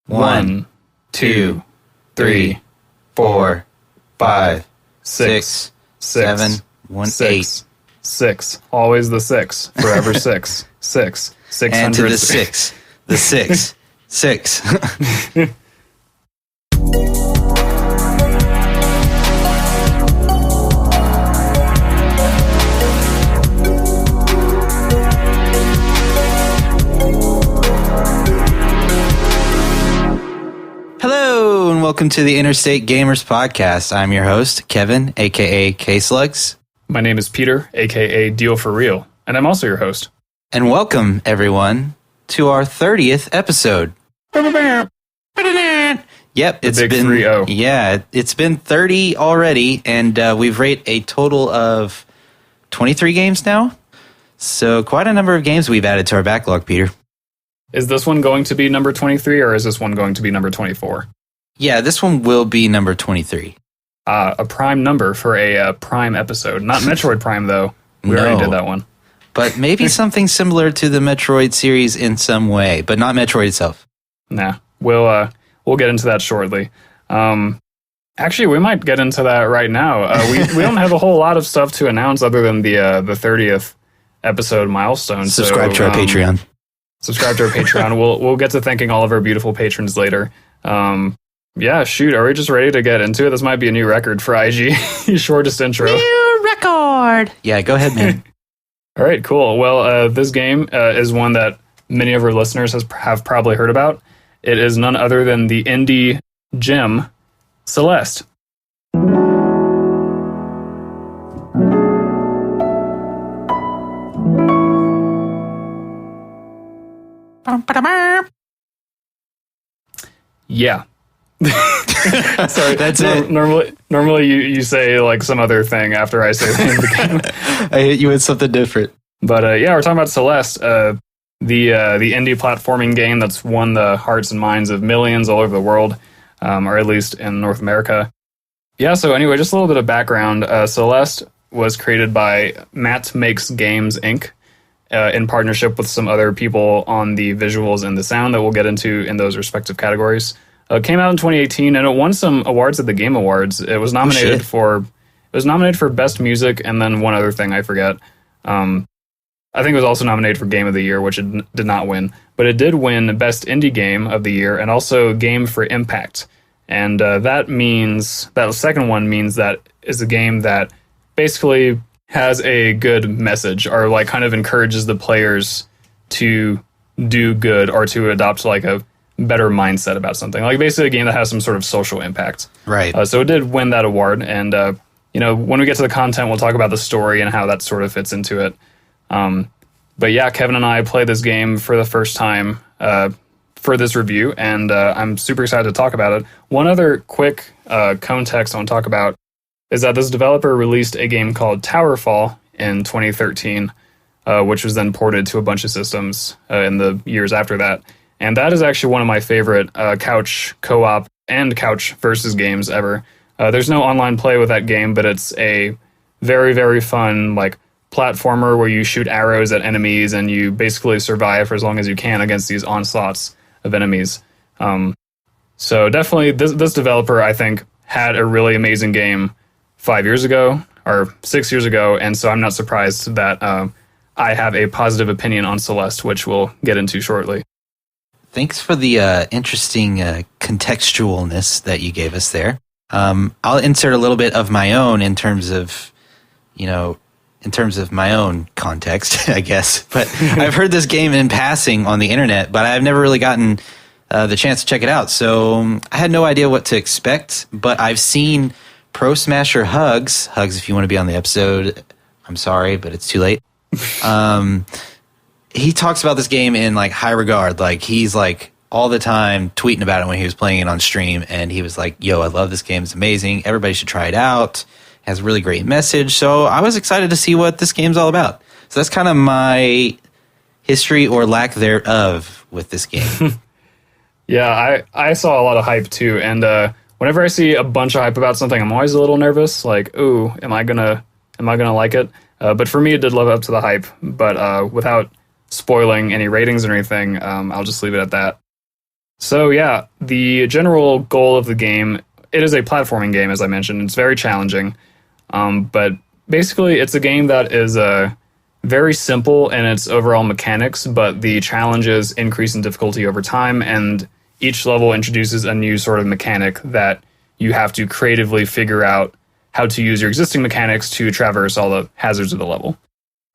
1, 2, 3, 4, 5, 6, 7, 8. 6. Always the 6. Forever 6. 6. 600. And to the 6. The 6. 6. Hello, and welcome to the Interstate Gamers Podcast. I'm your host, Kevin, a.k.a. K-Slugs. My name is Peter, a.k.a. Deal for Real, and I'm also your host. And welcome, everyone, to our 30th episode. Yep, it's big been 3-0. Yeah, it's been 30 already, and we've rated a total of 23 games now. So quite a number of games we've added to our backlog, Peter. Is this one going to be number 23, or is this one going to be number 24? Yeah, this one will be number 23. A prime number for a prime episode. Not Metroid Prime, though. We already did that one. But maybe something similar to the Metroid series in some way, but not Metroid itself. Nah, we'll get into that shortly. Actually, we might get into that right now. We don't have a whole lot of stuff to announce other than the 30th episode milestone. Subscribe to our Patreon. Subscribe to our Patreon. We'll get to thanking all of our beautiful patrons later. Yeah, shoot, are we just ready to get into it? This might be a new record for IG. Shortest intro. New record! Yeah, go ahead, man. All right, cool. Well, this game is one that many of our listeners have probably heard about. It is none other than the indie gem, Celeste. Yeah. Sorry, that's it. Normally you say like some other thing after I say the name of the game. I hit you with something different. But yeah, we're talking about Celeste, the indie platforming game that's won the hearts and minds of millions all over the world, or at least in North America. Yeah, so anyway, just a little bit of background. Celeste was created by Matt Makes Games, Inc., in partnership with some other people on the visuals and the sound that we'll get into in those respective categories. It came out in 2018, and it won some awards at the Game Awards. It was nominated for Best Music, and then one other thing I forget. I think it was also nominated for Game of the Year, which it did not win. But it did win Best Indie Game of the Year, and also Game for Impact. And that second one means that is a game that basically has a good message, or like kind of encourages the players to do good or to adopt like a better mindset about something. Like basically a game that has some sort of social impact. Right. So it did win that award, and when we get to the content, we'll talk about the story and how that sort of fits into it. But yeah, Kevin and I played this game for the first time for this review, and I'm super excited to talk about it. One other quick context I want to talk about is that this developer released a game called Towerfall in 2013, which was then ported to a bunch of systems in the years after that. And that is actually one of my favorite couch co-op and couch versus games ever. There's no online play with that game, but it's a very, very fun like platformer where you shoot arrows at enemies and you basically survive for as long as you can against these onslaughts of enemies. So definitely this developer, I think, had a really amazing game 5 years ago or 6 years ago, and so I'm not surprised that I have a positive opinion on Celeste, which we'll get into shortly. Thanks for the interesting contextualness that you gave us there. I'll insert a little bit of my own in terms of my own context, I guess. But I've heard this game in passing on the internet, but I've never really gotten the chance to check it out. So I had no idea what to expect, but I've seen Pro Smasher Hugs, if you want to be on the episode, I'm sorry, but it's too late. He talks about this game in like high regard. Like he's like all the time tweeting about it when he was playing it on stream. And he was like, yo, I love this game. It's amazing. Everybody should try it out. It has a really great message. So I was excited to see what this game's all about. So that's kind of my history or lack thereof with this game. Yeah, I saw a lot of hype too. And whenever I see a bunch of hype about something, I'm always a little nervous. Like, ooh, am I gonna like it? But for me, it did live up to the hype. But without spoiling any ratings or anything, I'll just leave it at that. So yeah, the general goal of the game, it is a platforming game, as I mentioned. It's very challenging, but basically it's a game that is very simple in its overall mechanics, but the challenges increase in difficulty over time, and each level introduces a new sort of mechanic that you have to creatively figure out how to use your existing mechanics to traverse all the hazards of the level.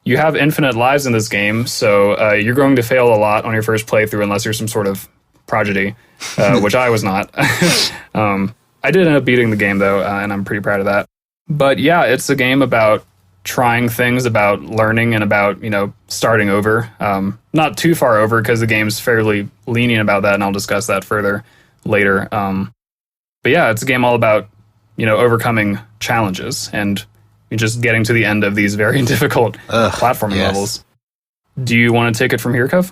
You have infinite lives in this game, so you're going to fail a lot on your first playthrough unless you're some sort of prodigy, which I was not. I did end up beating the game, though, and I'm pretty proud of that. But yeah, it's a game about trying things, about learning, and about, starting over. Not too far over, because the game's fairly lenient about that, and I'll discuss that further later. But yeah, it's a game all about, overcoming challenges and just getting to the end of these very difficult platforming levels. Do you want to take it from here, Kev?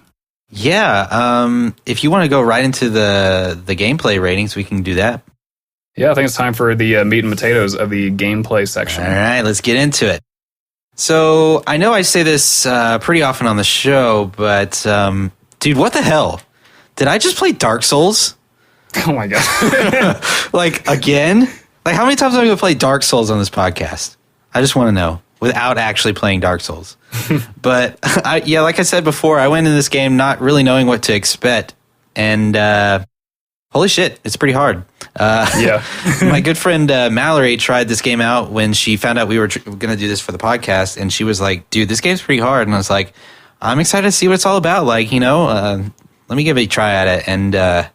Yeah, if you want to go right into the gameplay ratings, we can do that. Yeah, I think it's time for the meat and potatoes of the gameplay section. All right, let's get into it. So, I know I say this pretty often on the show, but, dude, what the hell? Did I just play Dark Souls? Oh my god. Like, again? Like, how many times am I going to play Dark Souls on this podcast? I just want to know, without actually playing Dark Souls. But, like I said before, I went in this game not really knowing what to expect. And, holy shit, it's pretty hard. Yeah. My good friend Mallory tried this game out when she found out we were going to do this for the podcast. And she was like, dude, this game's pretty hard. And I was like, I'm excited to see what it's all about. Like, let me give it a try at it. And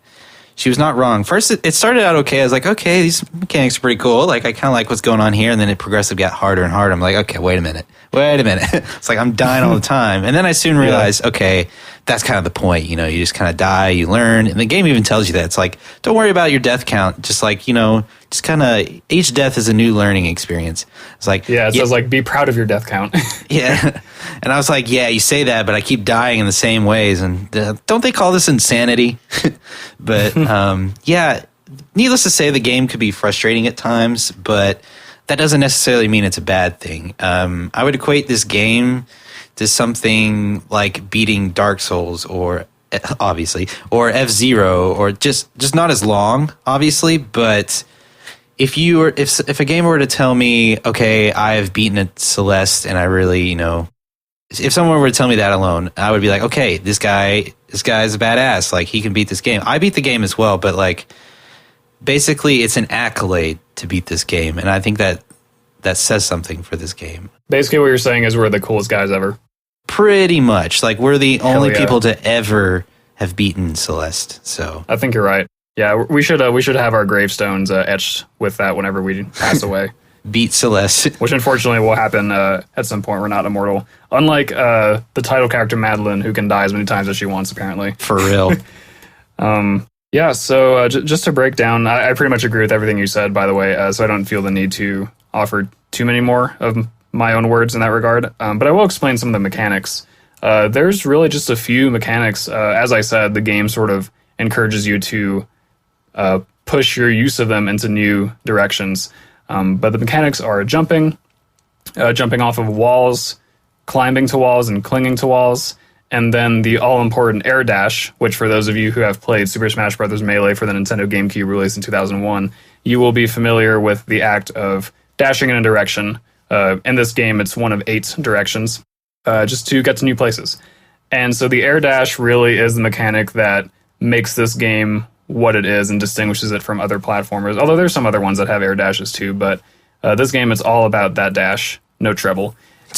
she was not wrong. First, it started out okay. I was like, okay, these mechanics are pretty cool. Like, I kind of like what's going on here. And then it progressively got harder and harder. I'm like, okay, wait a minute. It's like I'm dying all the time. And then I soon realized, okay, that's kind of the point. You just kind of die, you learn. And the game even tells you that. It's like, don't worry about your death count. Just like, just kind of each death is a new learning experience. It's like, it says like, be proud of your death count. Yeah. And I was like, yeah, you say that, but I keep dying in the same ways. And don't they call this insanity? But needless to say, the game could be frustrating at times, but that doesn't necessarily mean it's a bad thing. I would equate this game to something like beating Dark Souls, or obviously, or F-Zero, or just not as long, obviously. But if a game were to tell me, okay, I've beaten a Celeste, and I really, if someone were to tell me that alone, I would be like, okay, this guy's a badass. Like, he can beat this game. I beat the game as well, but like, basically, it's an accolade to beat this game, and I think that says something for this game. Basically, what you're saying is we're the coolest guys ever. Pretty much. Like, we're the only people to ever have beaten Celeste. So I think you're right. Yeah, we should have our gravestones etched with that whenever we pass away. Beat Celeste. Which unfortunately will happen at some point. We're not immortal. Unlike the title character Madeline, who can die as many times as she wants, apparently. For real. Yeah, so just to break down, I pretty much agree with everything you said, by the way, so I don't feel the need to offer too many more of my own words in that regard. But I will explain some of the mechanics. There's really just a few mechanics. As I said, the game sort of encourages you to push your use of them into new directions. But the mechanics are jumping off of walls, climbing to walls, and clinging to walls. And then the all-important air dash, which for those of you who have played Super Smash Bros. Melee for the Nintendo GameCube released in 2001, you will be familiar with the act of dashing in a direction. In this game, it's one of 8 directions, just to get to new places. And so the air dash really is the mechanic that makes this game what it is and distinguishes it from other platformers. Although there's some other ones that have air dashes too, but this game is all about that dash, no treble.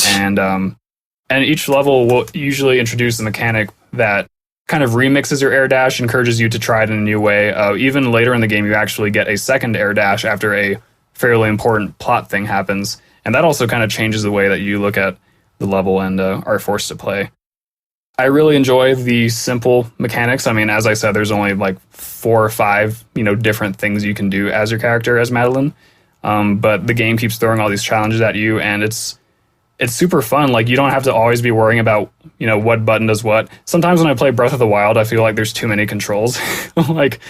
And each level will usually introduce a mechanic that kind of remixes your air dash, encourages you to try it in a new way. Even later in the game, you actually get a second air dash after a fairly important plot thing happens. And that also kind of changes the way that you look at the level and are forced to play. I really enjoy the simple mechanics. I mean, as I said, there's only like 4 or 5, different things you can do as your character, as Madeline. But the game keeps throwing all these challenges at you, and it's super fun. Like, you don't have to always be worrying about, what button does what. Sometimes when I play Breath of the Wild, I feel like there's too many controls. like,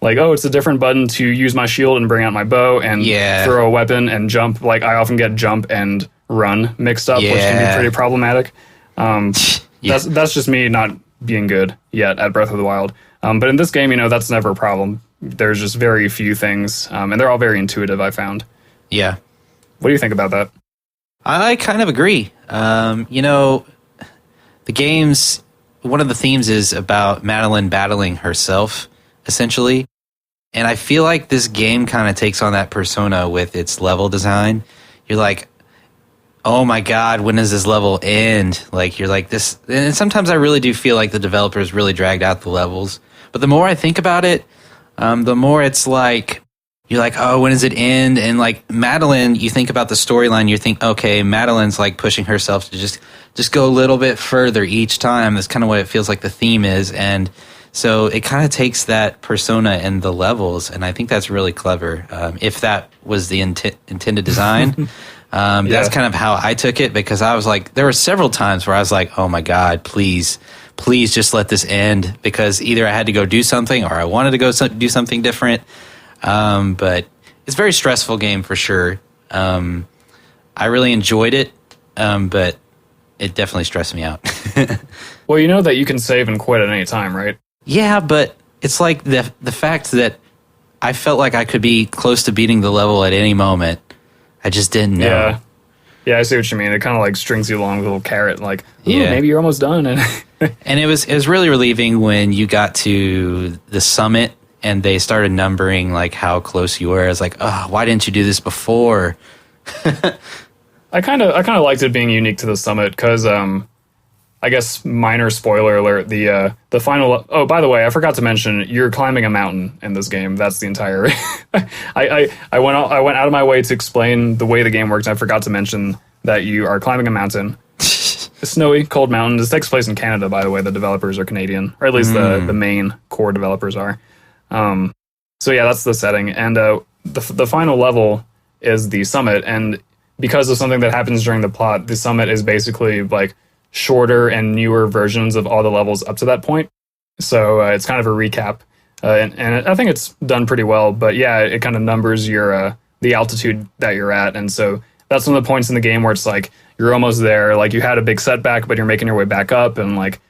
oh, it's a different button to use my shield and bring out my bow and throw a weapon and jump. Like, I often get jump and run mixed up, which can be pretty problematic. That's just me not being good yet at Breath of the Wild. But in this game, that's never a problem. There's just very few things, and they're all very intuitive, I found. Yeah. What do you think about that? I kind of agree. The game's one of the themes is about Madeline battling herself, essentially. And I feel like this game kind of takes on that persona with its level design. You're like, oh my God, when does this level end? Like, you're like this. And sometimes I really do feel like the developers really dragged out the levels. But the more I think about it, the more it's like, you're like, oh, when does it end? And like Madeline, you think about the storyline, you think, okay, Madeline's like pushing herself to just go a little bit further each time. That's kind of what it feels like the theme is. And so it kind of takes that persona and the levels, and I think that's really clever. If that was the intended design, that's kind of how I took it, because I was like, there were several times where I was like, oh my God, please just let this end, because either I had to go do something or I wanted to go do something different. But it's a very stressful game for sure. I really enjoyed it, but it definitely stressed me out. Well, you know that you can save and quit at any time, right? Yeah, but it's like the fact that I felt like I could be close to beating the level at any moment. I just didn't know. Yeah, I see what you mean. It kind of like strings you along with a little carrot, like, yeah, maybe you're almost done. And it was really relieving when you got to the summit and they started numbering like how close you were. I was like, oh, why didn't you do this before? I kind of liked it being unique to the summit because, I guess, minor spoiler alert, the final. Oh, by the way, I forgot to mention you're climbing a mountain in this game. That's the entire. I went out of my way to explain the way the game works. And I forgot to mention that you are climbing a mountain. A snowy, cold mountain. This takes place in Canada, by the way. The developers are Canadian, or at least the main core developers are. So yeah, that's the setting, and the final level is the summit. And because of something that happens during the plot, the summit is basically like shorter and newer versions of all the levels up to that point. So it's kind of a recap, and I think it's done pretty well. But yeah, it kind of numbers your the altitude that you're at, and so that's one of the points in the game where it's like you're almost there. Like you had a big setback, but you're making your way back up, and like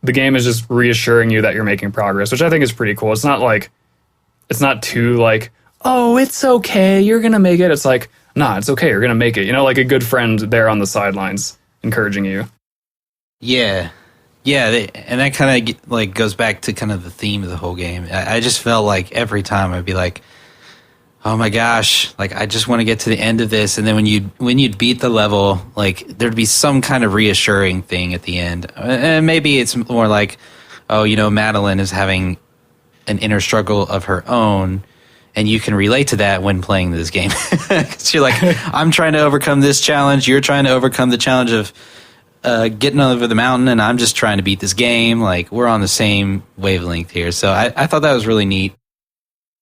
the game is just reassuring you that you're making progress, which I think is pretty cool. It's not too like, oh, it's okay, you're gonna make it. It's like, nah, it's okay, you're gonna make it. Like a good friend there on the sidelines encouraging you. Yeah, and that kind of like goes back to kind of the theme of the whole game. I just felt like every time I'd be like, oh my gosh, like I just want to get to the end of this. And then when you'd beat the level, like there'd be some kind of reassuring thing at the end. And maybe it's more like, oh, Madeline is having an inner struggle of her own, and you can relate to that when playing this game. 'Cause you're like, I'm trying to overcome this challenge, you're trying to overcome the challenge of getting over the mountain, and I'm just trying to beat this game. Like we're on the same wavelength here. So I thought that was really neat.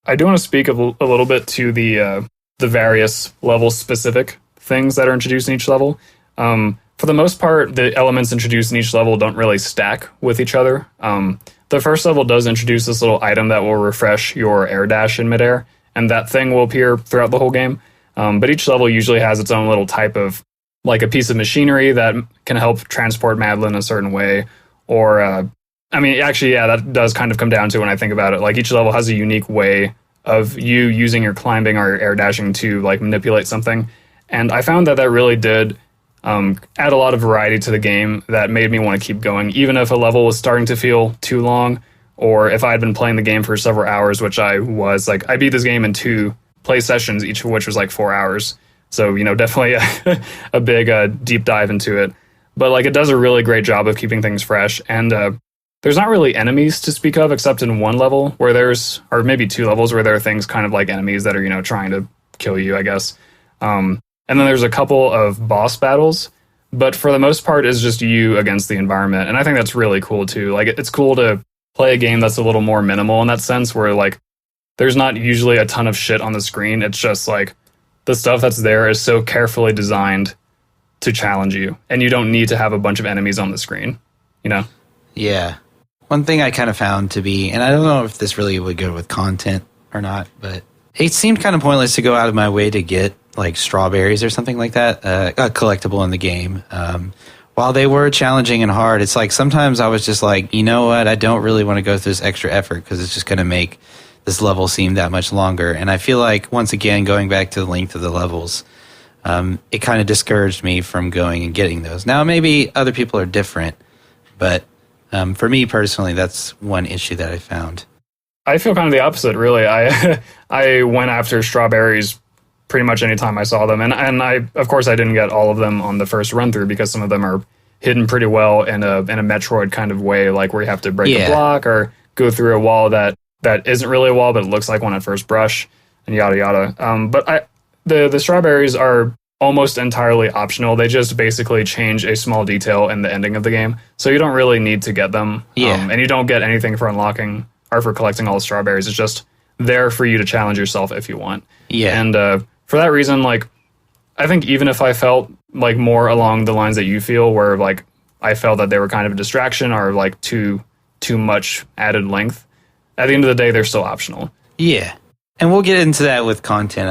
I do want to speak a little bit to the various level specific things that are introduced in each level. For the most part, the elements introduced in each level don't really stack with each other. The first level does introduce this little item that will refresh your air dash in midair, and that thing will appear throughout the whole game. But each level usually has its own little type of, like a piece of machinery that can help transport Madeline a certain way. Or, that does kind of come down to when I think about it. Like each level has a unique way of you using your climbing or your air dashing to like manipulate something. And I found that really did add a lot of variety to the game that made me want to keep going, even if a level was starting to feel too long, or if I had been playing the game for several hours, which I was. Like I beat this game in 2 play sessions, each of which was like 4 hours. So, definitely a big deep dive into it. But like it does a really great job of keeping things fresh. And there's not really enemies to speak of, except in one level where or maybe 2 levels where there are things kind of like enemies that are, trying to kill you, I guess. And then there's a couple of boss battles, but for the most part, it's just you against the environment. And I think that's really cool too. Like it's cool to play a game that's a little more minimal in that sense, where like there's not usually a ton of shit on the screen. It's just like the stuff that's there is so carefully designed to challenge you, and you don't need to have a bunch of enemies on the screen, Yeah. One thing I kind of found to be, and I don't know if this really would go with content or not, but it seemed kind of pointless to go out of my way to get like strawberries or something like that, a collectible in the game, while they were challenging and hard, it's like sometimes I was just like, you know what? I don't really want to go through this extra effort because it's just going to make this level seem that much longer. And I feel like, once again, going back to the length of the levels, it kind of discouraged me from going and getting those. Now, maybe other people are different, but for me personally, that's one issue that I found. I feel kind of the opposite, really. I went after strawberries pretty much any time I saw them, and I, of course, I didn't get all of them on the first run through because some of them are hidden pretty well in a Metroid kind of way, like where you have to break a block or go through a wall that isn't really a wall, but it looks like one at first brush, and yada yada. But the strawberries are almost entirely optional. They just basically change a small detail in the ending of the game, so you don't really need to get them. And you don't get anything for unlocking or for collecting all the strawberries. It's just there for you to challenge yourself if you want. And for that reason, like, I think even if I felt like more along the lines that you feel, where like I felt that they were kind of a distraction or like too much added length, at the end of the day, they're still optional. Yeah. And we'll get into that with content.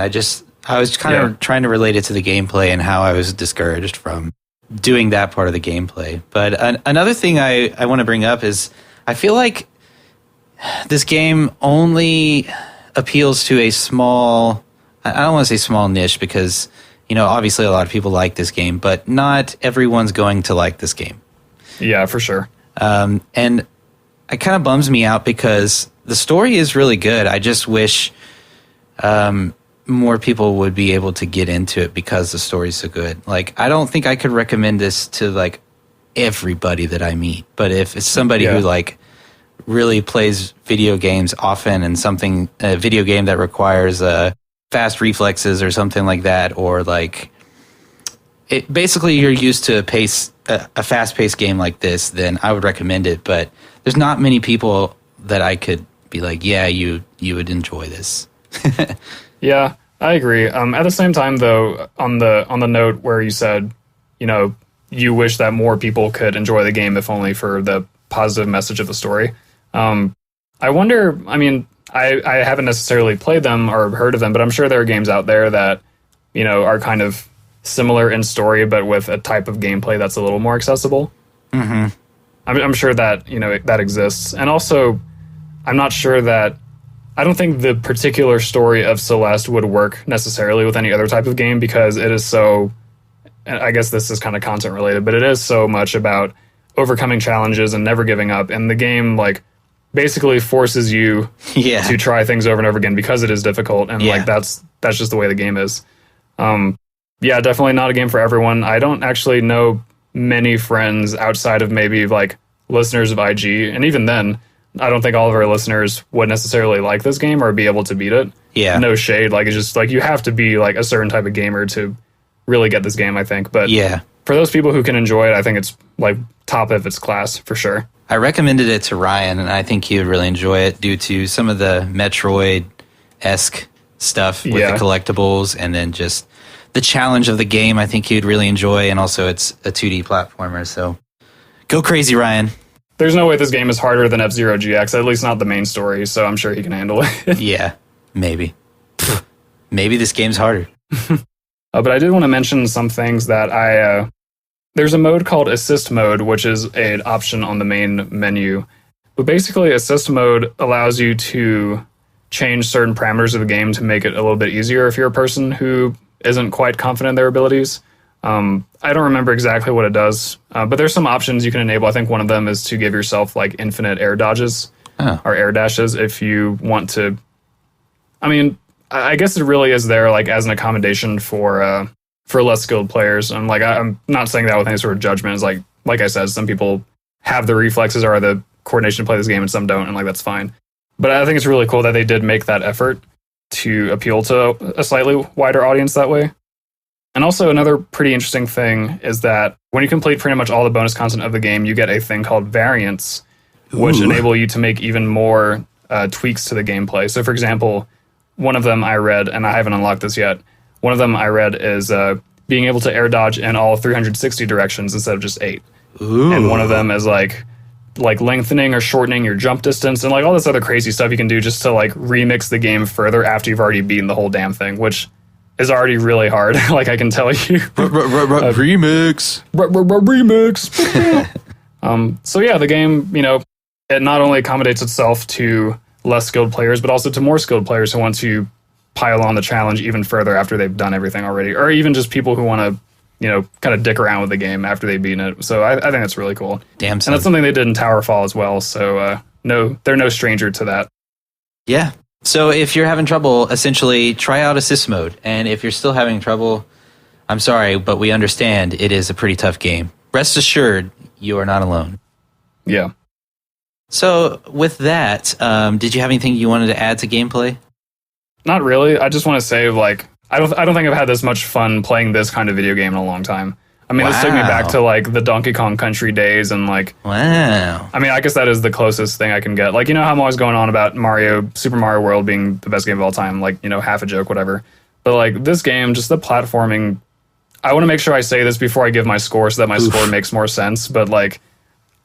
I was kind of trying to relate it to the gameplay and how I was discouraged from doing that part of the gameplay. But another thing I want to bring up is I feel like this game only appeals to a small, I don't want to say small niche because, you know, obviously a lot of people like this game, but not everyone's going to like this game. Yeah, for sure. And it kind of bums me out because the story is really good. I just wish more people would be able to get into it because the story's so good. Like, I don't think I could recommend this to like everybody that I meet, but if it's somebody who like really plays video games often and a video game that requires fast reflexes or something like that, or like basically you're used to a fast-paced game like this, then I would recommend it. But there's not many people that I could be like, yeah, you would enjoy this. Yeah, I agree. At the same time, though, on the note where you said, you know, you wish that more people could enjoy the game, if only for the positive message of the story. I wonder, I mean, I haven't necessarily played them or heard of them, but I'm sure there are games out there that, you know, are kind of similar in story, but with a type of gameplay that's a little more accessible. Mm-hmm. I'm sure that, you know, that exists. And also, I'm not sure that, I don't think the particular story of Celeste would work necessarily with any other type of game because it is so, I guess this is kind of content related, but it is so much about overcoming challenges and never giving up. And the game, like, basically forces you to try things over and over again because it is difficult. And like, that's just the way the game is. Yeah, definitely not a game for everyone. I don't actually know many friends outside of maybe like listeners of IG. And even then, I don't think all of our listeners would necessarily like this game or be able to beat it. Yeah. No shade. Like, it's just like, you have to be like a certain type of gamer to really get this game, I think. But for those people who can enjoy it, I think it's like top of its class for sure. I recommended it to Ryan, and I think he would really enjoy it due to some of the Metroid-esque stuff with the collectibles, and then just the challenge of the game I think he'd really enjoy, and also it's a 2D platformer, so go crazy, Ryan. There's no way this game is harder than F-Zero GX, at least not the main story, so I'm sure he can handle it. Yeah, maybe. Maybe this game's harder. But I did want to mention some things that there's a mode called Assist Mode, which is an option on the main menu. But basically, Assist Mode allows you to change certain parameters of the game to make it a little bit easier if you're a person who isn't quite confident in their abilities. I don't remember exactly what it does, but there's some options you can enable. I think one of them is to give yourself like infinite air dodges or air dashes if you want to. I mean, I guess it really is there like as an accommodation for less skilled players. And like, I'm not saying that with any sort of judgment. It's like I said, some people have the reflexes or the coordination to play this game and some don't, and like, that's fine. But I think it's really cool that they did make that effort to appeal to a slightly wider audience that way. And also another pretty interesting thing is that when you complete pretty much all the bonus content of the game, you get a thing called variants, which enable you to make even more tweaks to the gameplay. So for example, one of them I read, and I haven't unlocked this yet, one of them I read is being able to air dodge in all 360 directions instead of just 8. And one of them is like lengthening or shortening your jump distance and like all this other crazy stuff you can do just to like remix the game further after you've already beaten the whole damn thing, which is already really hard. Like I can tell you. Remix. Remix. So yeah, the game, it not only accommodates itself to less skilled players, but also to more skilled players who want to pile on the challenge even further after they've done everything already, or even just people who want to, kind of dick around with the game after they've beaten it. So I think that's really cool. Damn, son. And that's something they did in Towerfall as well. So no, they're no stranger to that. Yeah. So if you're having trouble, essentially try out assist mode. And if you're still having trouble, I'm sorry, but we understand it is a pretty tough game. Rest assured, you are not alone. Yeah. So with that, did you have anything you wanted to add to gameplay? Not really. I just want to say, like, I don't think I've had this much fun playing this kind of video game in a long time. I mean, This took me back to like the Donkey Kong Country days, and like, wow. I mean, I guess that is the closest thing I can get. Like, how I'm always going on about Super Mario World being the best game of all time, like, half a joke, whatever. But like this game, just the platforming. I want to make sure I say this before I give my score so that my score makes more sense. But like,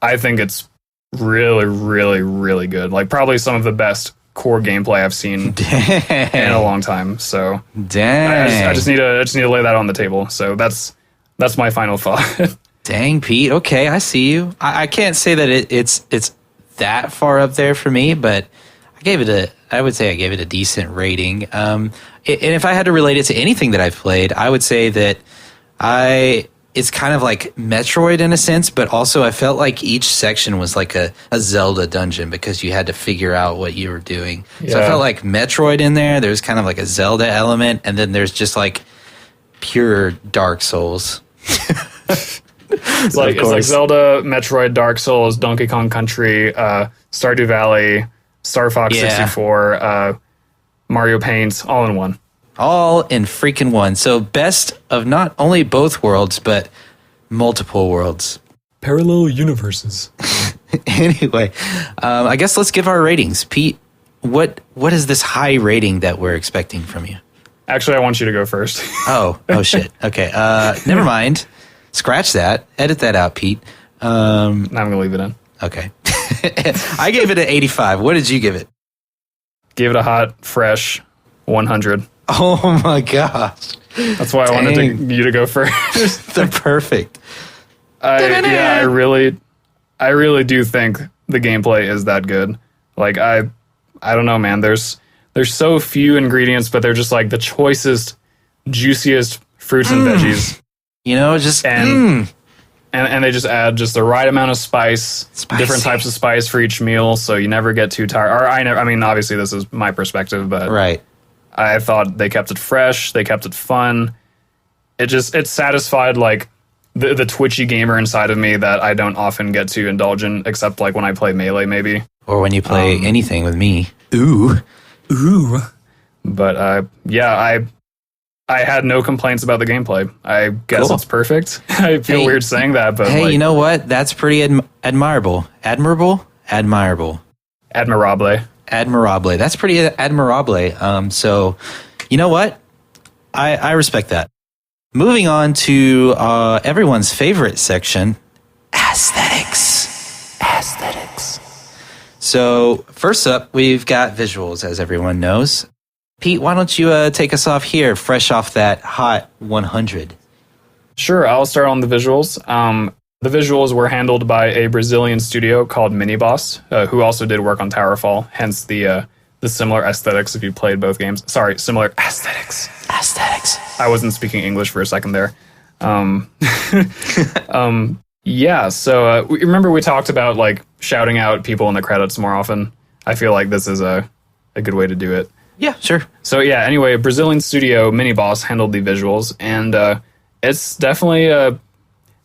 I think it's really, really, really good. Like, probably some of the best core gameplay I've seen in a long time. So dang, I just need to lay that on the table. So that's my final thought. Dang, Pete. Okay, I see you. I can't say that it's that far up there for me, but I would say I gave it a decent rating. And if I had to relate it to anything that I've played, I would say that it's kind of like Metroid in a sense, but also I felt like each section was like a Zelda dungeon because you had to figure out what you were doing. Yeah. So I felt like Metroid in there. There's kind of like a Zelda element, and then there's just like pure Dark Souls. It's like Zelda, Metroid, Dark Souls, Donkey Kong Country, Stardew Valley, Star Fox 64, Mario Paint, all in one. All in freaking one. So best of not only both worlds, but multiple worlds. Parallel universes. Anyway, I guess let's give our ratings. Pete, what is this high rating that we're expecting from you? Actually, I want you to go first. Oh shit. Okay. Never mind. Scratch that. Edit that out, Pete. I'm going to leave it in. Okay. I gave it an 85. What did you give it? Gave it a hot, fresh 100. Oh my gosh. That's why I wanted you to go first. They're perfect. I really do think the gameplay is that good. Like, I don't know, man. There's so few ingredients, but they're just like the choicest, juiciest fruits and veggies. And they just add just the right amount of spice, different types of spice for each meal, so you never get too tired. Or I mean, obviously this is my perspective, but right. I thought they kept it fresh, they kept it fun. It satisfied like the twitchy gamer inside of me that I don't often get to indulge in, except like when I play Melee, maybe, or when you play anything with me. Ooh. But I had no complaints about the gameplay. I guess It's perfect. I feel weird saying that, but hey, you know what? That's pretty admirable. Admirable. That's pretty admirable. So, you know what? I respect that. Moving on to everyone's favorite section, aesthetics. So, first up, we've got visuals, as everyone knows. Pete, why don't you take us off here, fresh off that hot 100? Sure, I'll start on the visuals. The visuals were handled by a Brazilian studio called Miniboss, who also did work on Towerfall, hence the similar aesthetics if you played both games. Sorry, similar aesthetics. I wasn't speaking English for a second there. Yeah, so remember we talked about like shouting out people in the credits more often? I feel like this is a good way to do it. Yeah, sure. So yeah, anyway, Brazilian studio Miniboss handled the visuals, and it's definitely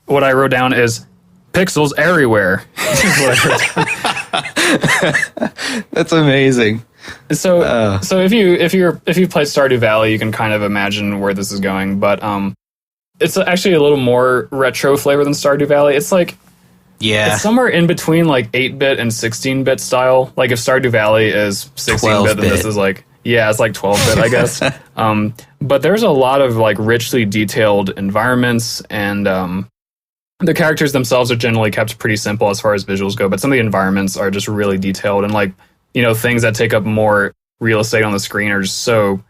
what I wrote down is pixels everywhere. That's amazing. So if you've played Stardew Valley, you can kind of imagine where this is going, but it's actually a little more retro flavor than Stardew Valley. It's like it's somewhere in between like 8-bit and 16-bit style. Like if Stardew Valley is 16-bit, then this is like it's like 12-bit, I guess. But there's a lot of like richly detailed environments, and the characters themselves are generally kept pretty simple as far as visuals go, but some of the environments are just really detailed, and like, things that take up more real estate on the screen are just so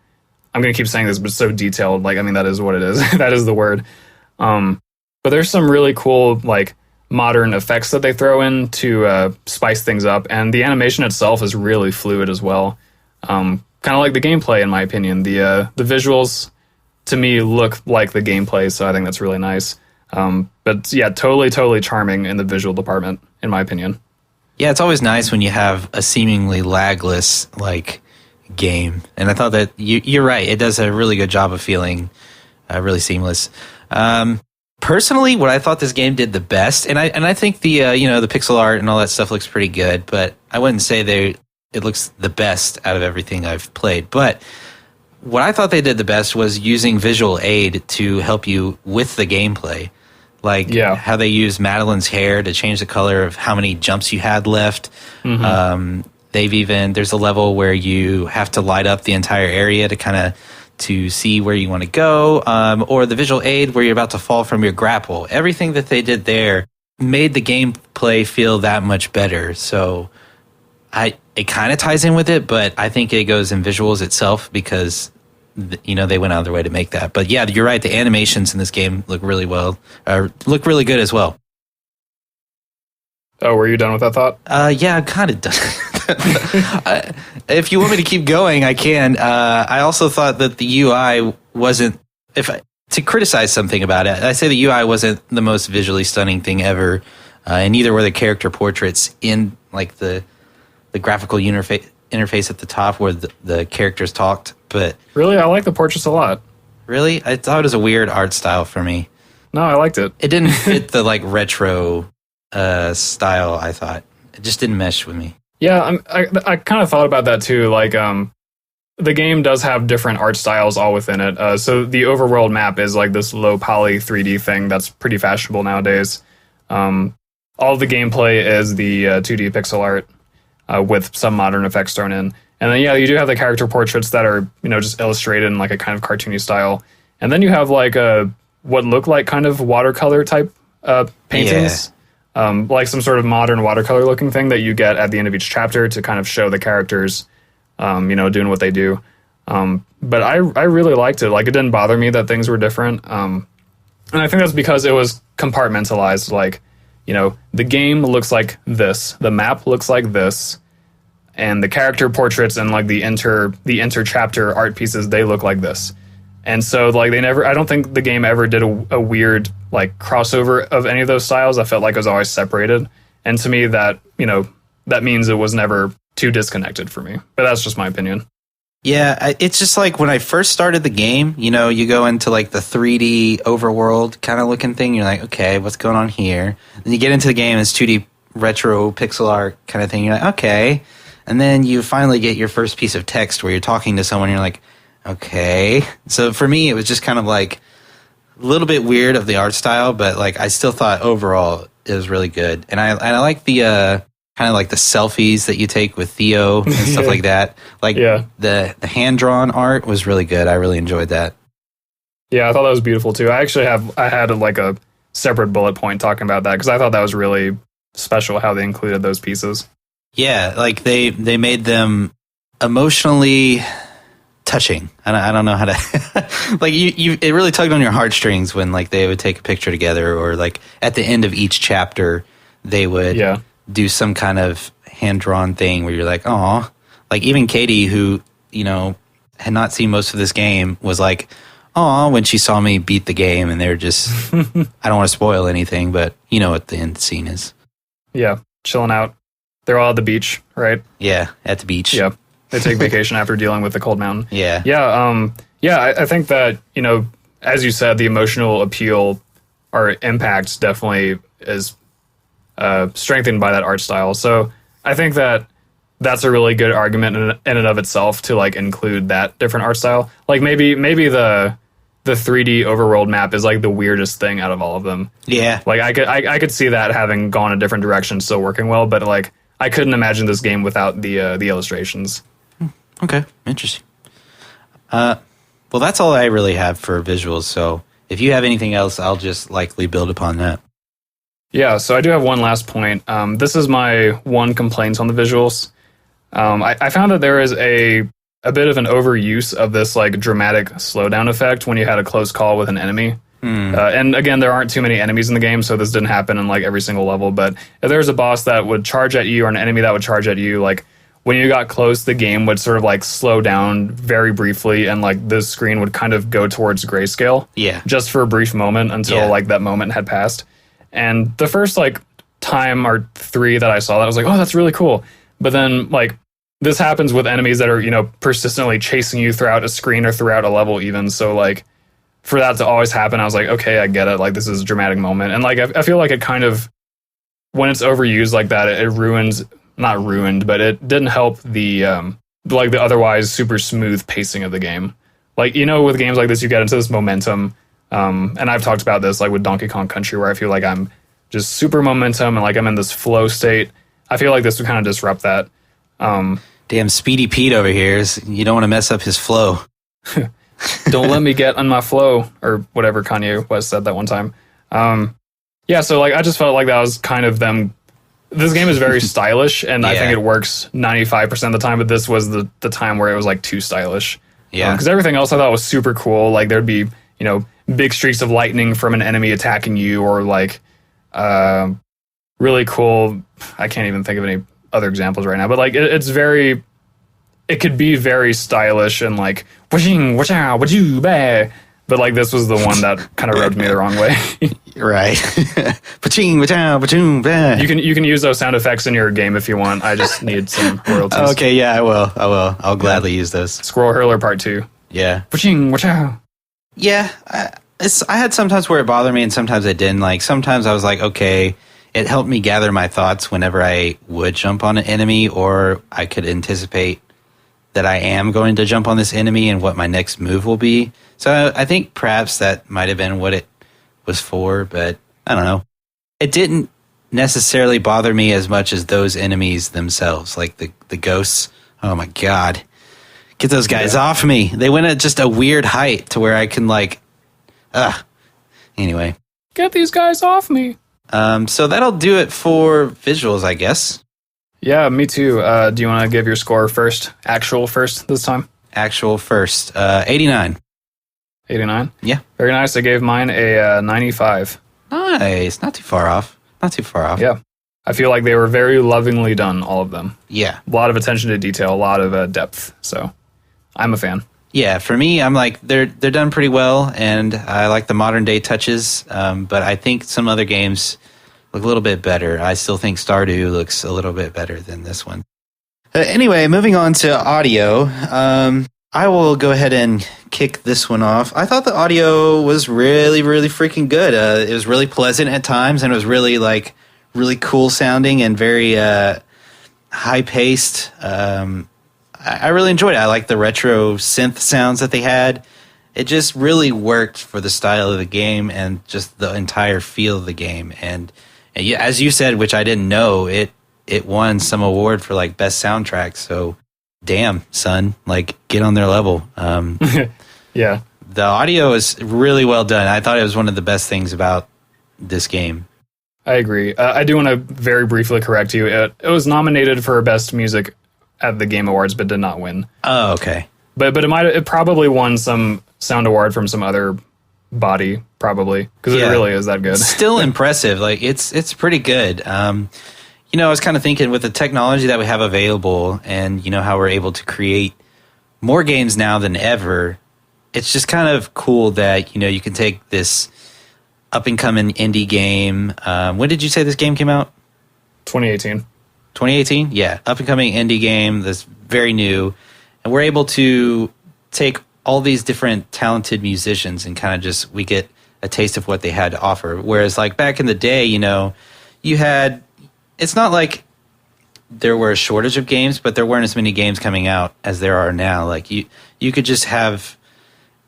I'm going to keep saying this, but it's so detailed. Like, I mean, that is what it is. That is the word. But there's some really cool, like, modern effects that they throw in to spice things up. And the animation itself is really fluid as well. Kind of like the gameplay, in my opinion. The visuals, to me, look like the gameplay, so I think that's really nice. But yeah, totally charming in the visual department, in my opinion. Yeah, it's always nice when you have a seemingly lagless, like, game. And I thought that you're right. It does a really good job of feeling really seamless. Personally, what I thought this game did the best, and I think the the pixel art and all that stuff looks pretty good, but I wouldn't say it looks the best out of everything I've played. But what I thought they did the best was using visual aid to help you with the gameplay. Like how they use Madeline's hair to change the color of how many jumps you had left. Mm-hmm. There's a level where you have to light up the entire area to see where you want to go, or the visual aid where you're about to fall from your grapple. Everything that they did there made the gameplay feel that much better. So it kind of ties in with it, but I think it goes in visuals itself because they went out of their way to make that. But yeah, you're right. The animations in this game look really good as well. Oh, were you done with that thought? Yeah, I'm kind of done. If you want me to keep going, I can. I also thought that the UI wasn't. To criticize something about it, I say the UI wasn't the most visually stunning thing ever, and neither were the character portraits in like the graphical interface at the top where the characters talked. But really, I like the portraits a lot. Really, I thought it was a weird art style for me. No, I liked it. It didn't fit the like retro style. I thought it just didn't mesh with me. Yeah, I kind of thought about that too. Like, the game does have different art styles all within it. So the overworld map is like this low poly 3D thing that's pretty fashionable nowadays. All the gameplay is the 2D pixel art with some modern effects thrown in. And then, yeah, you do have the character portraits that are, just illustrated in like a kind of cartoony style. And then you have like what look like kind of watercolor type paintings. Yeah. Like some sort of modern watercolor looking thing that you get at the end of each chapter to kind of show the characters, doing what they do. But I really liked it. Like, it didn't bother me that things were different. And I think that's because it was compartmentalized. Like, the game looks like this, the map looks like this, and the character portraits and like the inter chapter art pieces, they look like this. And so, like, I don't think the game ever did a weird, like, crossover of any of those styles. I felt like it was always separated. And to me, that means it was never too disconnected for me. But that's just my opinion. Yeah, it's just like when I first started the game, you go into, like, the 3D overworld kind of looking thing. You're like, okay, what's going on here? Then you get into the game, it's 2D retro pixel art kind of thing. You're like, okay. And then you finally get your first piece of text where you're talking to someone and you're like, okay. So for me, it was just kind of like a little bit weird of the art style, but like I still thought overall it was really good. And I like the kind of like the selfies that you take with Theo and stuff like that. Like the hand-drawn art was really good. I really enjoyed that. Yeah, I thought that was beautiful too. I had like a separate bullet point talking about that because I thought that was really special how they included those pieces. Yeah, like they made them emotionally touching. I don't know how to like it really tugged on your heartstrings when like they would take a picture together, or like at the end of each chapter they would do some kind of hand-drawn thing where you're like, oh, like even Katie, who had not seen most of this game, was like, oh, when she saw me beat the game. And they're just I don't want to spoil anything, but you know what the end scene is. Yeah, chilling out. They're all at the beach, right? Yeah, at the beach. Yeah. They take vacation after dealing with the cold mountain. Yeah. Yeah. I think that, as you said, the emotional appeal or impact definitely is strengthened by that art style. So I think that that's a really good argument in and of itself to like include that different art style. Like maybe the 3D overworld map is like the weirdest thing out of all of them. Yeah. Like I could see that having gone a different direction, still working well, but like I couldn't imagine this game without the illustrations. Okay, interesting. Well, that's all I really have for visuals. So if you have anything else, I'll just likely build upon that. Yeah, so I do have one last point. This is my one complaint on the visuals. I found that there is a a bit of an overuse of this like dramatic slowdown effect when you had a close call with an enemy. And again, there aren't too many enemies in the game, so this didn't happen in like every single level. But if there was a boss that would charge at you or an enemy that would charge at you, like when you got close, the game would sort of like slow down very briefly, and like the screen would kind of go towards grayscale. Yeah. Just for a brief moment until like that moment had passed. And the first like time or three that I saw that, I was like, oh, that's really cool. But then like this happens with enemies that are, you know, persistently chasing you throughout a screen or throughout a level even. So like for that to always happen, I was like, okay, I get it. Like this is a dramatic moment. And like I feel like it kind of, when it's overused like that, it ruins, not ruined, but it didn't help the like the otherwise super smooth pacing of the game. Like, you know, with games like this, you get into this momentum. And I've talked about this like with Donkey Kong Country, where I feel like I'm just super momentum and like I'm in this flow state. I feel like this would kind of disrupt that. Damn Speedy Pete over here. You don't want to mess up his flow. Don't let me get on my flow, or whatever Kanye West said that one time. Yeah, so like I just felt like that was kind of them. This game is very stylish, and I think it works 95% of the time, but this was the time where it was like too stylish. Yeah. Because everything else I thought was super cool. Like there'd be, you know, big streaks of lightning from an enemy attacking you, or like really cool. I can't even think of any other examples right now, but like it's very, it could be very stylish and like whooshing, whoosh-ah, whoosh-oo, bah. But like this was the one that kind of rubbed me the wrong way. Right. Paching, wha-chow, pachoo, bah. You can use those sound effects in your game if you want. I just need some royalties. Okay, yeah, I will. I'll gladly use those. Squirrel Hurler Part 2. Yeah. Whooshing, whoosh-ah. Yeah, I had sometimes where it bothered me and sometimes it didn't. Like sometimes I was like, okay, it helped me gather my thoughts whenever I would jump on an enemy, or I could anticipate that I am going to jump on this enemy and what my next move will be. So I think perhaps that might have been what it was for, but I don't know. It didn't necessarily bother me as much as those enemies themselves, like the ghosts. Oh my God. Get those guys off me. They went at just a weird height to where I can like, anyway. Get these guys off me. So that'll do it for visuals, I guess. Yeah, me too. Do you want to give your score first? Actual first this time? Actual first. 89. 89? Yeah. Very nice. I gave mine a 95. Nice. Not too far off. Yeah. I feel like they were very lovingly done, all of them. Yeah. A lot of attention to detail, a lot of depth. So I'm a fan. Yeah, for me, I'm like, they're done pretty well, and I like the modern day touches, but I think some other games look a little bit better. I still think Stardew looks a little bit better than this one. Anyway, moving on to audio, I will go ahead and kick this one off. I thought the audio was really, really freaking good. It was really pleasant at times, and it was really like really cool sounding and very high paced. I really enjoyed it. I like the retro synth sounds that they had. It just really worked for the style of the game and just the entire feel of the game. And as you said, which I didn't know, it won some award for like best soundtrack. So damn, son, like get on their level. Yeah. The audio is really well done. I thought it was one of the best things about this game. I agree. I do want to very briefly correct you. It was nominated for best music at the Game Awards, but did not win. Oh, okay. But it probably won some sound award from some other body, probably, because it really is that good. Still impressive. Like it's pretty good. You know, I was kind of thinking with the technology that we have available, and you know how we're able to create more games now than ever. It's just kind of cool that, you know, you can take this up and coming indie game. When did you say this game came out? 2018. 2018? Yeah. Up and coming indie game that's very new. And we're able to take all these different talented musicians and kind of just, we get a taste of what they had to offer. Whereas like back in the day, you know, you had, it's not like there were a shortage of games, but there weren't as many games coming out as there are now. Like you could just have,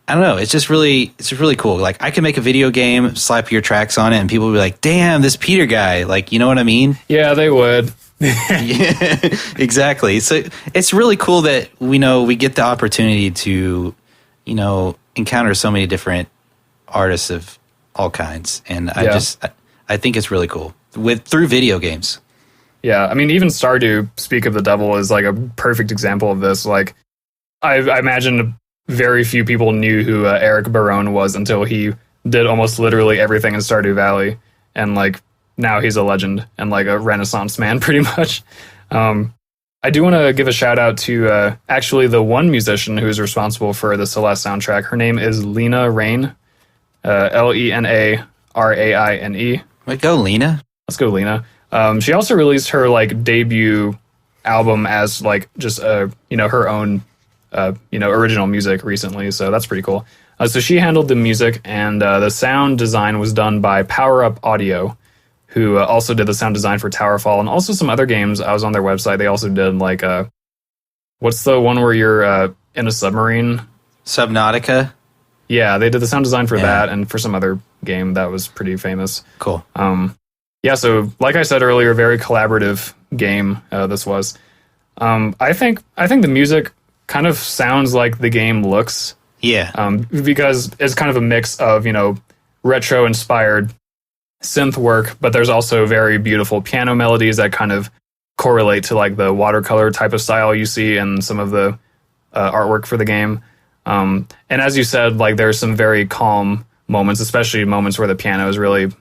I don't know, it's really cool. Like I can make a video game, slap your tracks on it, and people will be like, damn, this Peter guy. Like, you know what I mean? Yeah, they would. Yeah, exactly. So it's really cool that we get the opportunity to, you know, encounter so many different artists of all kinds, and I think it's really cool through video games. Yeah, I mean, even Stardew, Speak of the Devil, is like a perfect example of this. Like, I imagine very few people knew who Eric Barone was until he did almost literally everything in Stardew Valley, and like now he's a legend and like a Renaissance man, pretty much. I do want to give a shout out to actually the one musician who's responsible for the Celeste soundtrack. Her name is Lena Raine, Lena Raine. Wait, go Lena. Let's go, Lena. She also released her like debut album as like just her own original music recently, so that's pretty cool. So she handled the music, and the sound design was done by Power Up Audio, who also did the sound design for Towerfall and also some other games. I was on their website. They also did like what's the one where you're in a submarine? Subnautica. Yeah, they did the sound design for that and for some other game that was pretty famous. Cool. Yeah, so like I said earlier, very collaborative game this was. I think the music kind of sounds like the game looks. Yeah. Because it's kind of a mix of, retro inspired synth work, but there's also very beautiful piano melodies that kind of correlate to like the watercolor type of style you see in some of the artwork for the game. And as you said, like there's some very calm moments, especially moments where the piano is really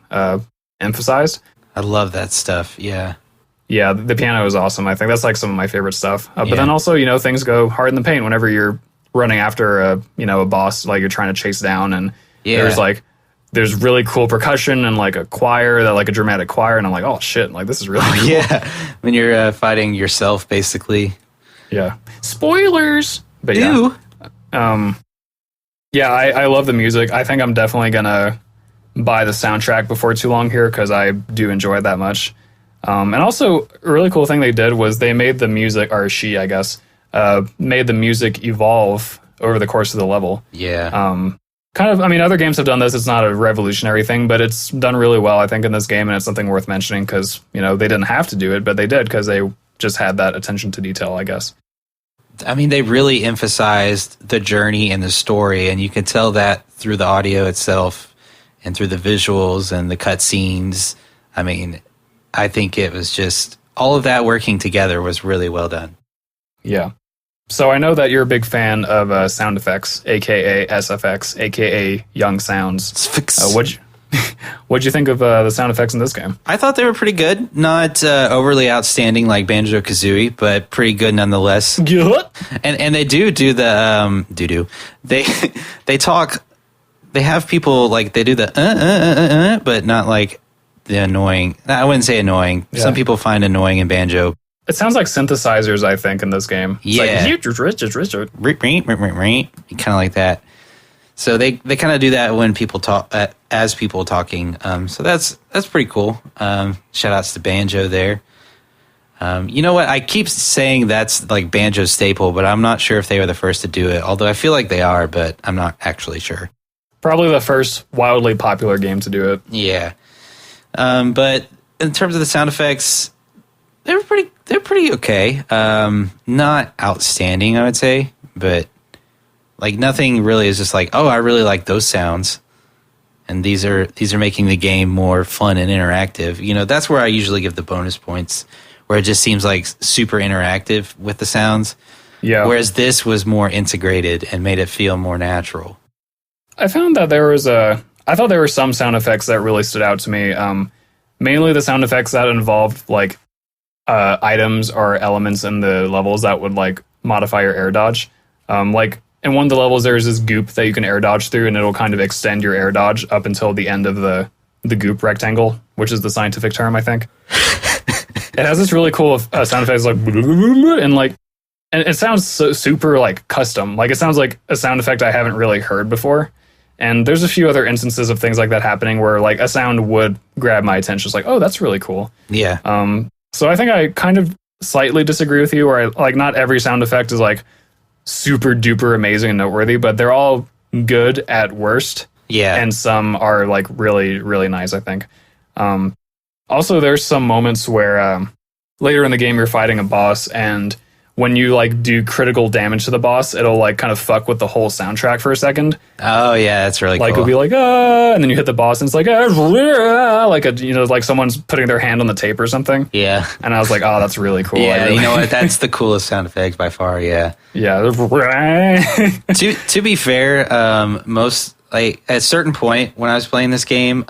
emphasized. I love that stuff. Yeah. Yeah, the piano is awesome. I think that's like some of my favorite stuff. But then also, things go hard in the paint whenever you're running after a boss, like you're trying to chase down, and there's really cool percussion and like a choir, like a dramatic choir, and I'm like, oh shit, like this is really cool. Yeah, when you're fighting yourself, basically. Yeah. Spoilers. But Ew. I love the music. I think I'm definitely gonna buy the soundtrack before too long here because I do enjoy it that much. And also, a really cool thing they did was they made the music, or she, I guess, made the music evolve over the course of the level. Yeah. Other games have done this. It's not a revolutionary thing, but it's done really well, I think, in this game, and it's something worth mentioning because, they didn't have to do it, but they did because they just had that attention to detail, I guess. I mean, they really emphasized the journey and the story, and you can tell that through the audio itself and through the visuals and the cutscenes. I mean, I think it was just all of that working together was really well done. Yeah. So I know that you're a big fan of sound effects, aka SFX, aka Young Sounds. What'd you think of the sound effects in this game? I thought they were pretty good. Not overly outstanding like Banjo-Kazooie, but pretty good nonetheless. Yeah. And they do the they talk. They have people like they do the but not like the annoying. I wouldn't say annoying. Yeah. Some people find annoying in Banjo. It sounds like synthesizers, I think, in this game. It's like, kind of like that. So they kind of do that when people talk, as people talking. So that's pretty cool. Shout outs to Banjo there. You know what? I keep saying that's like Banjo's staple, but I'm not sure if they were the first to do it. Although I feel like they are, but I'm not actually sure. Probably the first wildly popular game to do it. Yeah. But in terms of the sound effects, they're pretty okay. Not outstanding, I would say, but like nothing really is just like, oh, I really like those sounds. And these are making the game more fun and interactive. That's where I usually give the bonus points, where it just seems like super interactive with the sounds. Yeah. Whereas this was more integrated and made it feel more natural. I found that I thought there were some sound effects that really stood out to me. Mainly the sound effects that involved like items or elements in the levels that would like modify your air dodge. Like in one of the levels, there's this goop that you can air dodge through, and it'll kind of extend your air dodge up until the end of the goop rectangle, which is the scientific term, I think. It has this really cool sound effects like and it sounds so super like custom. Like it sounds like a sound effect I haven't really heard before. And there's a few other instances of things like that happening where like a sound would grab my attention. It's like, oh, that's really cool. Yeah. So I think I kind of slightly disagree with you, where not every sound effect is like super duper amazing and noteworthy, but they're all good at worst. Yeah. And some are like really, really nice, I think. Also, there's some moments where later in the game you're fighting a boss, and when you like do critical damage to the boss, it'll like kind of fuck with the whole soundtrack for a second. Oh yeah, that's really Like cool. it'll be like and then you hit the boss and it's like like a like someone's putting their hand on the tape or something. Yeah. And I was like, oh, that's really cool. Yeah, you know what? That's the coolest sound effect by far. Yeah. Yeah. To be fair, most like at a certain point when I was playing this game,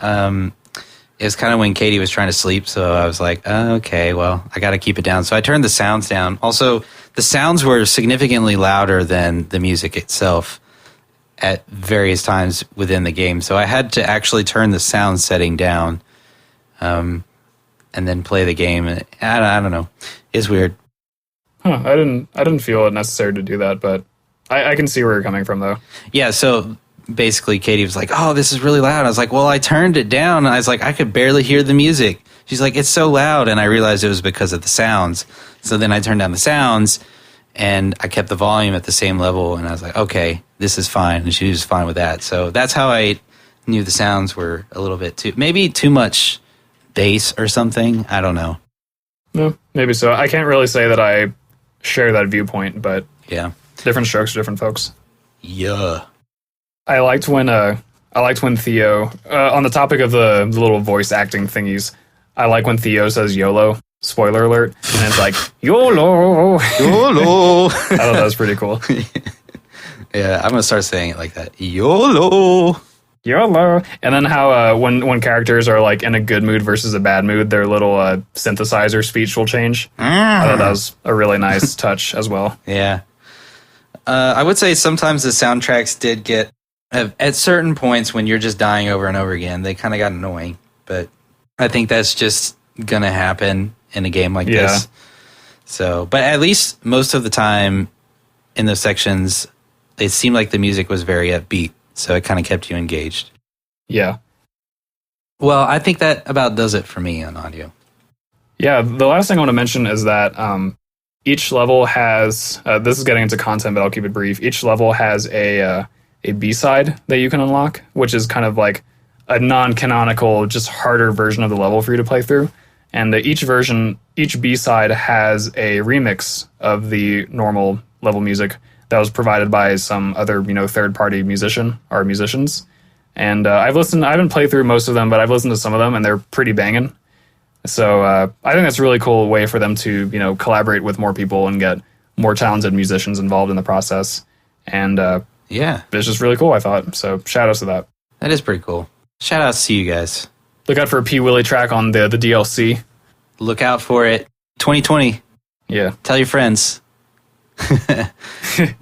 it was kind of when Katie was trying to sleep, so I was like, okay, well, I got to keep it down. So I turned the sounds down. Also, the sounds were significantly louder than the music itself at various times within the game. So I had to actually turn the sound setting down and then play the game. And I don't know. It's weird. Huh, I didn't feel it necessary to do that, but I can see where you're coming from, though. Yeah, so basically Katie was like, oh, this is really loud. I was like, well, I turned it down. I was like, I could barely hear the music. She's like, it's so loud. And I realized it was because of the sounds. So then I turned down the sounds and I kept the volume at the same level. And I was like, okay, this is fine. And she was fine with that. So that's how I knew the sounds were a little bit maybe too much bass or something. I don't know. No, maybe so. I can't really say that I share that viewpoint, but yeah, different strokes for different folks. Yeah. I liked when Theo, on the topic of the little voice acting thingies, I like when Theo says YOLO, spoiler alert, and it's like, YOLO! YOLO! I thought that was pretty cool. Yeah, I'm going to start saying it like that. YOLO! YOLO! And then how when characters are like in a good mood versus a bad mood, their little synthesizer speech will change. I thought that was a really nice touch as well. Yeah. I would say sometimes the soundtracks did get at certain points when you're just dying over and over again, they kind of got annoying. But I think that's just going to happen in a game like this. So, but at least most of the time in those sections, it seemed like the music was very upbeat. So it kind of kept you engaged. Yeah. Well, I think that about does it for me on audio. Yeah, the last thing I want to mention is that each level has, this is getting into content, but I'll keep it brief. Each level has a B-side that you can unlock, which is kind of like a non-canonical, just harder version of the level for you to play through. And each B-side has a remix of the normal level music that was provided by some other, third-party musician or musicians. And I haven't played through most of them, but I've listened to some of them, and they're pretty banging. So I think that's a really cool way for them to, collaborate with more people and get more talented musicians involved in the process. And yeah, it's just really cool, I thought. So shout outs to that. That is pretty cool. Shout outs to you guys. Look out for a P. Willie track on the DLC. Look out for it. 2020. Yeah. Tell your friends.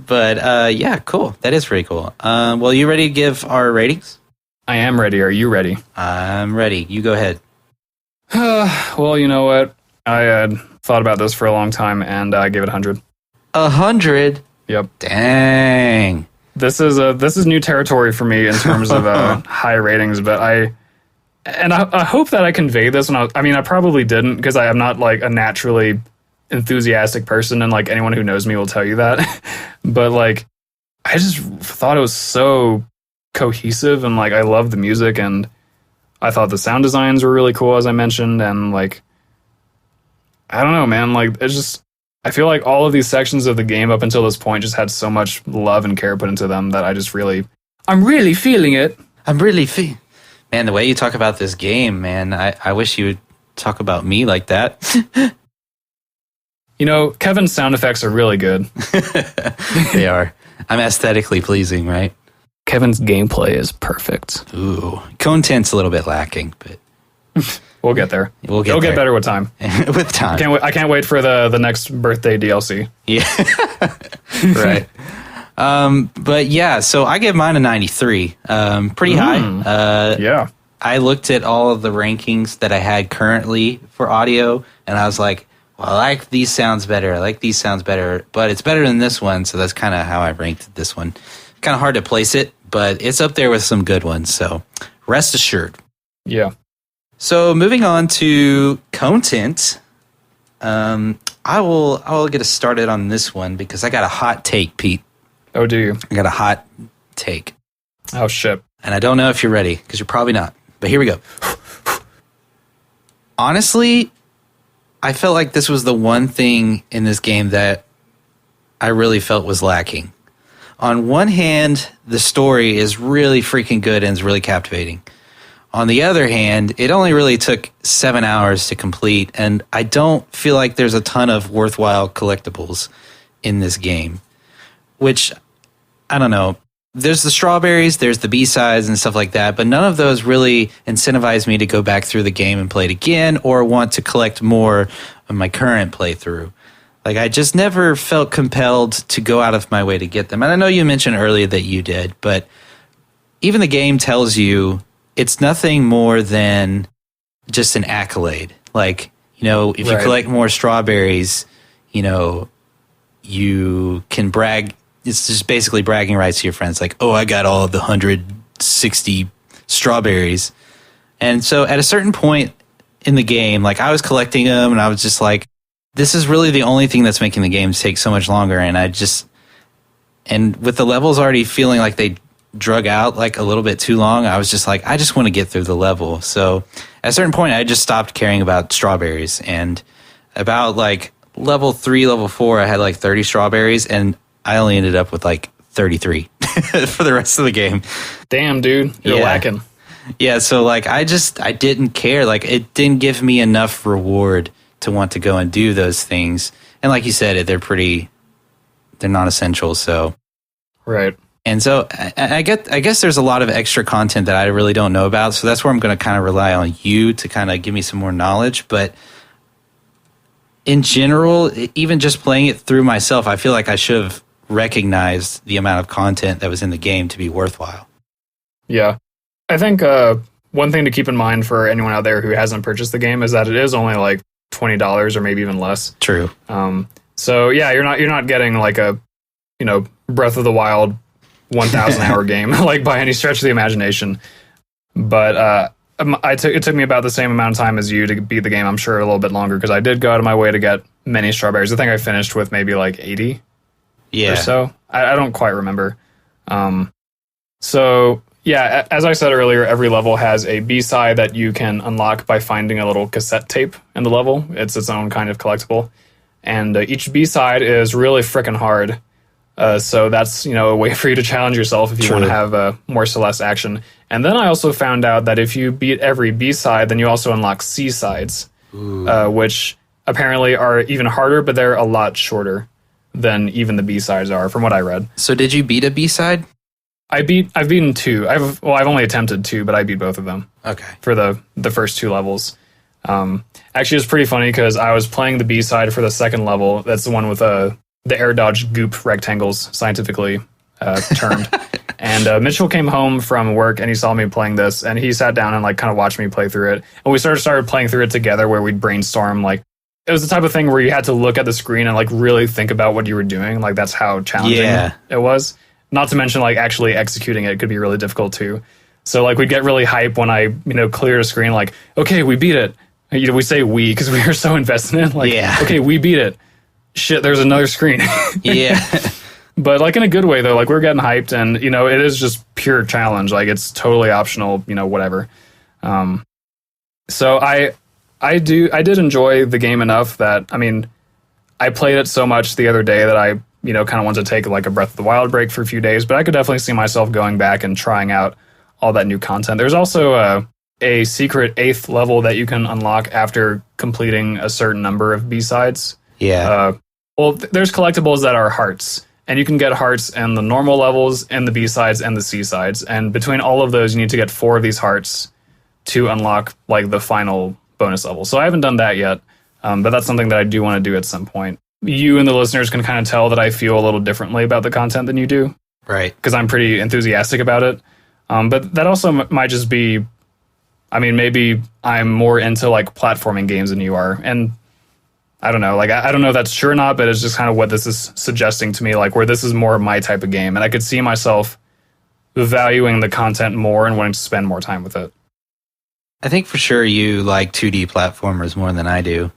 But yeah, cool. That is pretty cool. Well, you ready to give our ratings? I am ready. Are you ready? I'm ready. You go ahead. Well, you know what? I had thought about this for a long time, and I gave it 100. 100? Yep. Dang. This is new territory for me in terms of high ratings, but I hope that I conveyed this when I probably didn't, because I am not like a naturally enthusiastic person, and like anyone who knows me will tell you that. But like, I just thought it was so cohesive, and like I love the music, and I thought the sound designs were really cool, as I mentioned, and like, I don't know, man, like it's just, I feel like all of these sections of the game up until this point just had so much love and care put into them that I'm really feeling it. Man, the way you talk about this game, man, I wish you would talk about me like that. Kevin's sound effects are really good. They are. I'm aesthetically pleasing, right? Kevin's gameplay is perfect. Ooh. Content's a little bit lacking, but we'll get there. It'll get better with time. With time. I can't wait for the next birthday DLC. Yeah. Right. But yeah, so I give mine a 93. Pretty high. Yeah. I looked at all of the rankings that I had currently for audio, and I was like, well, I like these sounds better. I like these sounds better, but it's better than this one, so that's kind of how I ranked this one. Kind of hard to place it, but it's up there with some good ones, so rest assured. Yeah. So moving on to content, I will get us started on this one because I got a hot take, Pete. Oh, do you? I got a hot take. Oh, shit. And I don't know if you're ready, because you're probably not. But here we go. Honestly, I felt like this was the one thing in this game that I really felt was lacking. On one hand, the story is really freaking good and is really captivating. On the other hand, it only really took 7 hours to complete, and I don't feel like there's a ton of worthwhile collectibles in this game. Which, I don't know. There's the strawberries, there's the B-sides and stuff like that, but none of those really incentivize me to go back through the game and play it again or want to collect more of my current playthrough. Like, I just never felt compelled to go out of my way to get them. And I know you mentioned earlier that you did, but even the game tells you it's nothing more than just an accolade. Like, you know, if you collect more strawberries, you know, you can brag. It's just basically bragging rights to your friends. Like, oh, I got all of the 160 strawberries. And so at a certain point in the game, like, I was collecting them and I was just like, this is really the only thing that's making the game take so much longer. And and with the levels already feeling like they drug out like a little bit too long, I was just like, I just want to get through the level. So at a certain point, I just stopped caring about strawberries. And about like level 3, level 4, I had like 30 strawberries, and I only ended up with like 33 for the rest of the game. Damn, dude, you're lacking. Yeah, so like I didn't care. Like, it didn't give me enough reward to want to go and do those things. And like you said, they're not essential. So right. And so I guess there's a lot of extra content that I really don't know about. So that's where I'm going to kind of rely on you to kind of give me some more knowledge. But in general, even just playing it through myself, I feel like I should have recognized the amount of content that was in the game to be worthwhile. Yeah. I think one thing to keep in mind for anyone out there who hasn't purchased the game is that it is only like $20 or maybe even less. True. So yeah, you're not getting like a, you know, Breath of the Wild 1,000 hour game like by any stretch of the imagination. But it took me about the same amount of time as you to beat the game. I'm sure a little bit longer because I did go out of my way to get many strawberries. I think I finished with maybe like 80 or so. I don't quite remember. So yeah, as I said earlier, every level has a B-side that you can unlock by finding a little cassette tape in the level. It's its own kind of collectible. And each B-side is really freaking hard. So that's, you know, a way for you to challenge yourself if you want to have more Celeste action. And then I also found out that if you beat every B-side, then you also unlock C-sides, which apparently are even harder, but they're a lot shorter than even the B-sides are, from what I read. So did you beat a B-side? I've beaten 2. I've only attempted 2, but I beat both of them. Okay. For the first 2 levels. Actually, it's pretty funny because I was playing the B-side for the second level. That's the one with the air dodge goop rectangles, scientifically termed. And Mitchell came home from work and he saw me playing this, and he sat down and like kind of watched me play through it. And we started playing through it together, where we'd brainstorm. Like, it was the type of thing where you had to look at the screen and like really think about what you were doing. Like, that's how challenging it was. Not to mention, like, actually executing it could be really difficult too. So like, we'd get really hype when I, you know, cleared a screen. Like, okay, we beat it. You know, we say we because we were so invested in it. Like, okay, we beat it. Shit, there's another screen. But like in a good way though. Like, we're getting hyped, and you know, it is just pure challenge. Like, it's totally optional. You know, whatever. So I did enjoy the game enough that, I mean, I played it so much the other day that I, you know, kind of wanted to take like a Breath of the Wild break for a few days, but I could definitely see myself going back and trying out all that new content. There's also a secret 8th level that you can unlock after completing a certain number of B-sides. Yeah. There's collectibles that are hearts, and you can get hearts in the normal levels, and the B-sides, and the C-sides. And between all of those, you need to get 4 of these hearts to unlock like the final bonus level. So I haven't done that yet, but that's something that I do want to do at some point. You and the listeners can kind of tell that I feel a little differently about the content than you do. Right. Because I'm pretty enthusiastic about it. But that also might just be, I mean, maybe I'm more into like platforming games than you are. And I don't know, like, I don't know if that's true or not, but it's just kind of what this is suggesting to me, like, where this is more my type of game. And I could see myself valuing the content more and wanting to spend more time with it. I think for sure you like 2D platformers more than I do.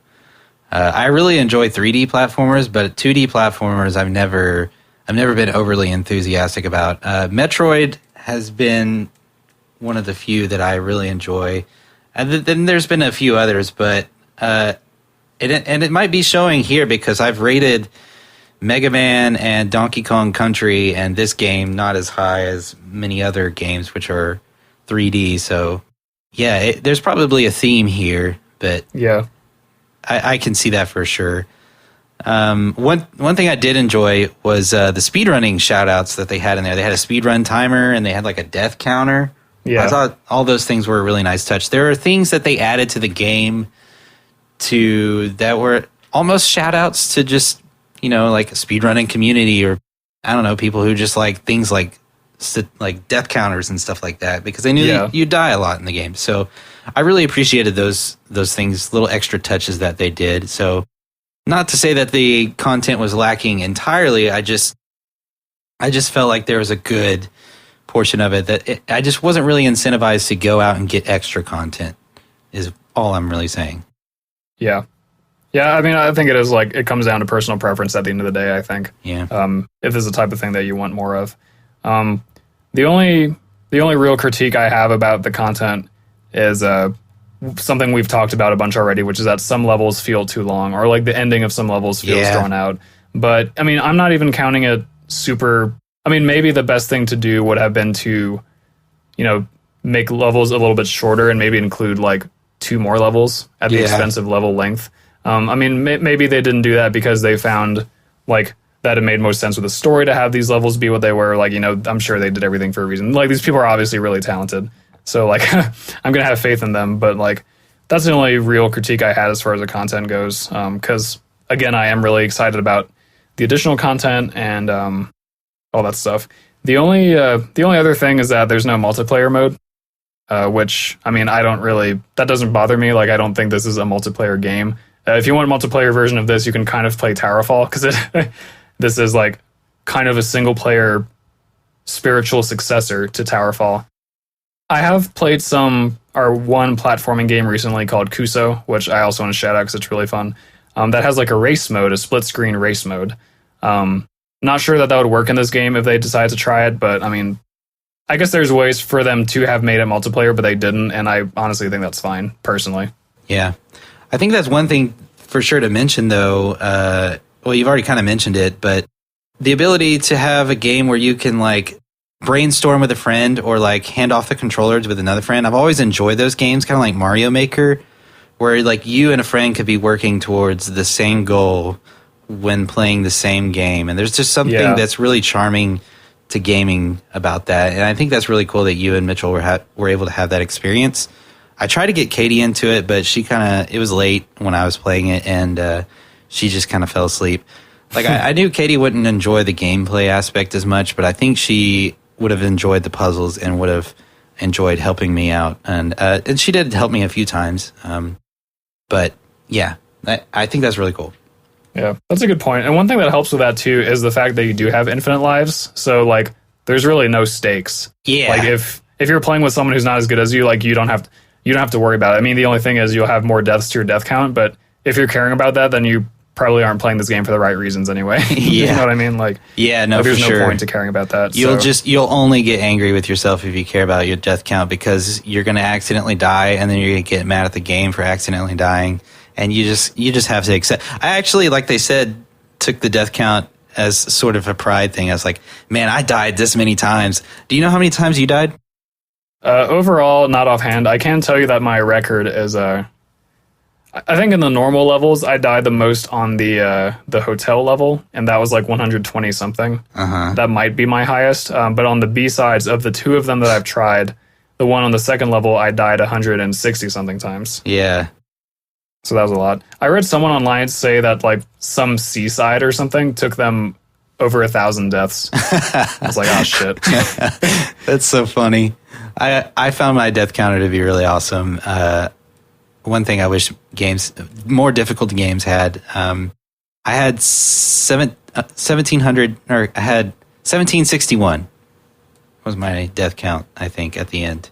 I really enjoy 3D platformers, but 2D platformers I've never been overly enthusiastic about. Metroid has been one of the few that I really enjoy. And then there's been a few others, but it might be showing here because I've rated Mega Man and Donkey Kong Country, and this game not as high as many other games which are 3D. So yeah, there's probably a theme here, but yeah, I can see that for sure. One thing I did enjoy was the speedrunning shoutouts that they had in there. They had a speedrun timer and they had like a death counter. Yeah. I thought all those things were a really nice touch. There are things that they added to the game that were almost shoutouts to just, like a speedrunning community, or I don't know, people who just like things like death counters and stuff like that, because they knew you die a lot in the game. So I really appreciated those things, little extra touches that they did. So not to say that the content was lacking entirely. I just felt like there was a good portion of it that I just wasn't really incentivized to go out and get extra content, is all I'm really saying. Yeah. Yeah, I mean, I think it is like, it comes down to personal preference at the end of the day, I think. Yeah. If this is the type of thing that you want more of. The only real critique I have about the content is something we've talked about a bunch already, which is that some levels feel too long, or like the ending of some levels feels drawn out. But I mean, I'm not even counting it super. I mean, maybe the best thing to do would have been to, make levels a little bit shorter and maybe include like 2 more levels at the expense of level length. I mean, maybe they didn't do that because they found like that it made most sense with the story to have these levels be what they were. Like, I'm sure they did everything for a reason. Like, these people are obviously really talented. So like, I'm going to have faith in them. But like, that's the only real critique I had as far as the content goes. Because again, I am really excited about the additional content and all that stuff. The only other thing is that there's no multiplayer mode, which, I mean, that doesn't bother me. Like, I don't think this is a multiplayer game. If you want a multiplayer version of this, you can kind of play Towerfall, because this is like kind of a single player spiritual successor to Towerfall. I have played one platforming game recently called Kuso, which I also want to shout out because it's really fun. That has like a race mode, a split screen race mode. Not sure that would work in this game if they decide to try it, but I mean, I guess there's ways for them to have made it multiplayer, but they didn't, and I honestly think that's fine, personally. Yeah. I think that's one thing for sure to mention, though. Well, you've already kind of mentioned it, but the ability to have a game where you can like brainstorm with a friend or like hand off the controllers with another friend. I've always enjoyed those games, kind of like Mario Maker, where like you and a friend could be working towards the same goal when playing the same game. And there's just something that's really charming to gaming about that. And I think that's really cool that you and Mitchell were able to have that experience. I tried to get Katie into it, but it was late when I was playing it, and she just kind of fell asleep. Like, I knew Katie wouldn't enjoy the gameplay aspect as much, but I think she would have enjoyed the puzzles and would have enjoyed helping me out. And she did help me a few times. But yeah, I think that's really cool. Yeah, that's a good point. And one thing that helps with that too is the fact that you do have infinite lives. So like, there's really no stakes. Yeah. Like if you're playing with someone who's not as good as you, like you don't have to worry about it. I mean, the only thing is you'll have more deaths to your death count, but if you're caring about that, then you probably aren't playing this game for the right reasons anyway. You know what I mean? Like, there's no point to caring about that. You'll only get angry with yourself if you care about your death count, because you're going to accidentally die, and then you're going to get mad at the game for accidentally dying, and you just have to accept. I actually, like they said, took the death count as sort of a pride thing. I was like, man, I died this many times. Do you know how many times you died? Overall, not offhand. I can tell you that my record is, I think in the normal levels, I died the most on the hotel level, and that was like 120 something. That might be my highest. But on the B-sides, of the 2 of them that I've tried, the one on the second level, I died 160 something times. Yeah. So that was a lot. I read someone online say that like some seaside or something took them over 1,000 deaths. I was like, oh shit. That's so funny. I found my death counter to be really awesome. One thing I wish more difficult games had, I had 1700, or I had 1761 was my death count, I think, at the end.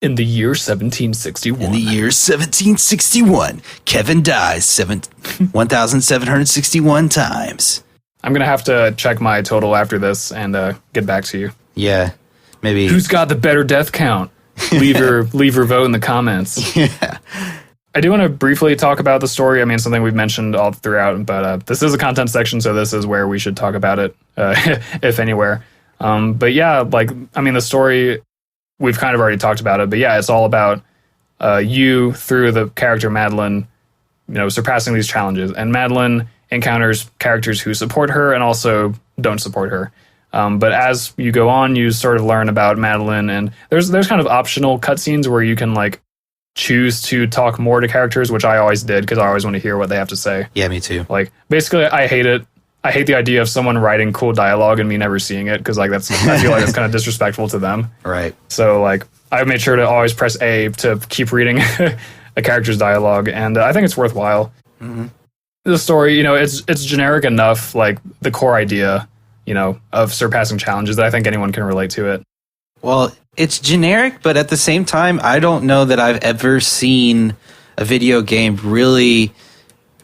In the year 1761. In the year 1761, Kevin dies 1,761 times. I'm going to have to check my total after this and get back to you. Yeah, maybe. Who's got the better death count? Leave your vote in the comments. Yeah. I do want to briefly talk about the story. I mean, something we've mentioned all throughout, but this is a content section, so this is where we should talk about it, if anywhere. But yeah, like, I mean, the story, we've kind of already talked about it, but yeah, it's all about you through the character Madeline, surpassing these challenges. And Madeline encounters characters who support her and also don't support her. But as you go on, you sort of learn about Madeline, and there's kind of optional cutscenes where you can like choose to talk more to characters, which I always did because I always want to hear what they have to say. Yeah, me too. Like, basically, I hate it. I hate the idea of someone writing cool dialogue and me never seeing it because like I feel like it's kind of disrespectful to them. Right. So like I made sure to always press A to keep reading a character's dialogue, and I think it's worthwhile. Mm-hmm. The story, it's generic enough, like the core idea, of surpassing challenges, that I think anyone can relate to it. Well, it's generic, but at the same time, I don't know that I've ever seen a video game really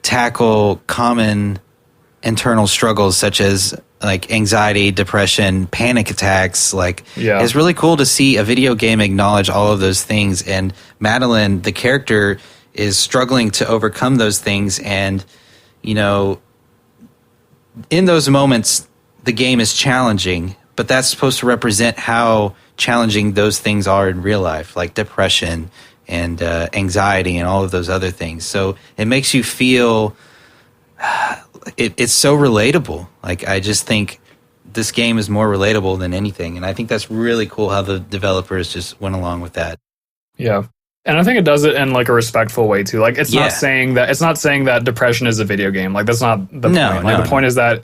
tackle common internal struggles such as like anxiety, depression, panic attacks. Like, It's really cool to see a video game acknowledge all of those things. And Madeline, the character, is struggling to overcome those things. And, in those moments, the game is challenging, but that's supposed to represent how challenging those things are in real life, like depression and anxiety and all of those other things. So it makes you feel it's so relatable. Like, I just think this game is more relatable than anything. And I think that's really cool how the developers just went along with that. Yeah. And I think it does it in like a respectful way too. Like, it's not saying that depression is a video game. Like, that's not the point. Like, the point is that,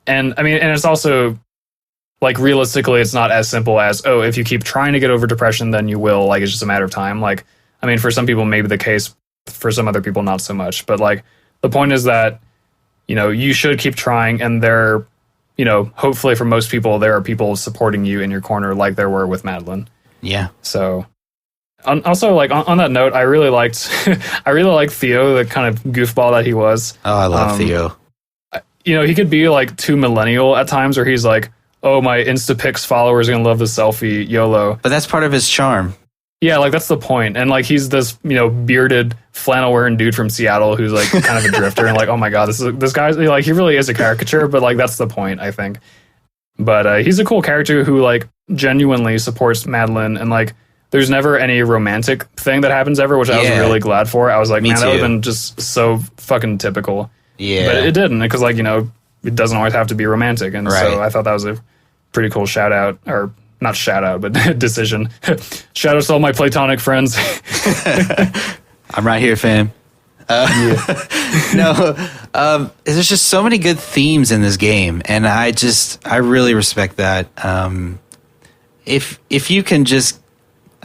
and I mean, and it's also like, realistically, it's not as simple as, oh, if you keep trying to get over depression, then you will. Like, it's just a matter of time. Like, I mean, for some people, maybe the case. For some other people, not so much. But like, the point is that, you should keep trying, and there, hopefully for most people, there are people supporting you in your corner, like there were with Madeline. Yeah. So, also, like on that note, I really liked Theo, the kind of goofball that he was. Oh, I love Theo. He could be like too millennial at times, where he's like, "Oh, my Instapics followers are gonna love the selfie, YOLO." But that's part of his charm. Yeah, like that's the point. And like he's this, bearded flannel wearing dude from Seattle who's like kind of a drifter, and like, oh my god, this guy's like, he really is a caricature, but like that's the point, I think. But he's a cool character who like genuinely supports Madeline, and like there's never any romantic thing that happens ever, which I was really glad for. I was like, man, that would have been just so fucking typical. Yeah. But it didn't, because like, it doesn't always have to be romantic. And so I thought that was a pretty cool shout out, or not shout out, but decision. Shout out to all my platonic friends. I'm right here, fam. There's just so many good themes in this game, and I really respect that. If you can just,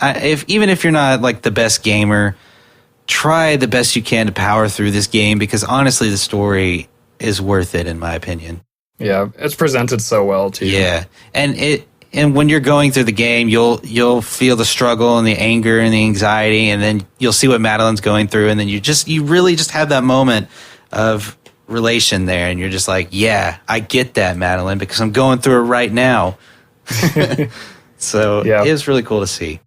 even if you're not like the best gamer, try the best you can to power through this game, because honestly, the story is worth it, in my opinion. Yeah, it's presented so well too. Yeah, and when you're going through the game, you'll feel the struggle and the anger and the anxiety, and then you'll see what Madeline's going through, and then you really just have that moment of relation there, and you're just like, yeah, I get that, Madeline, because I'm going through it right now. So it was really cool to see.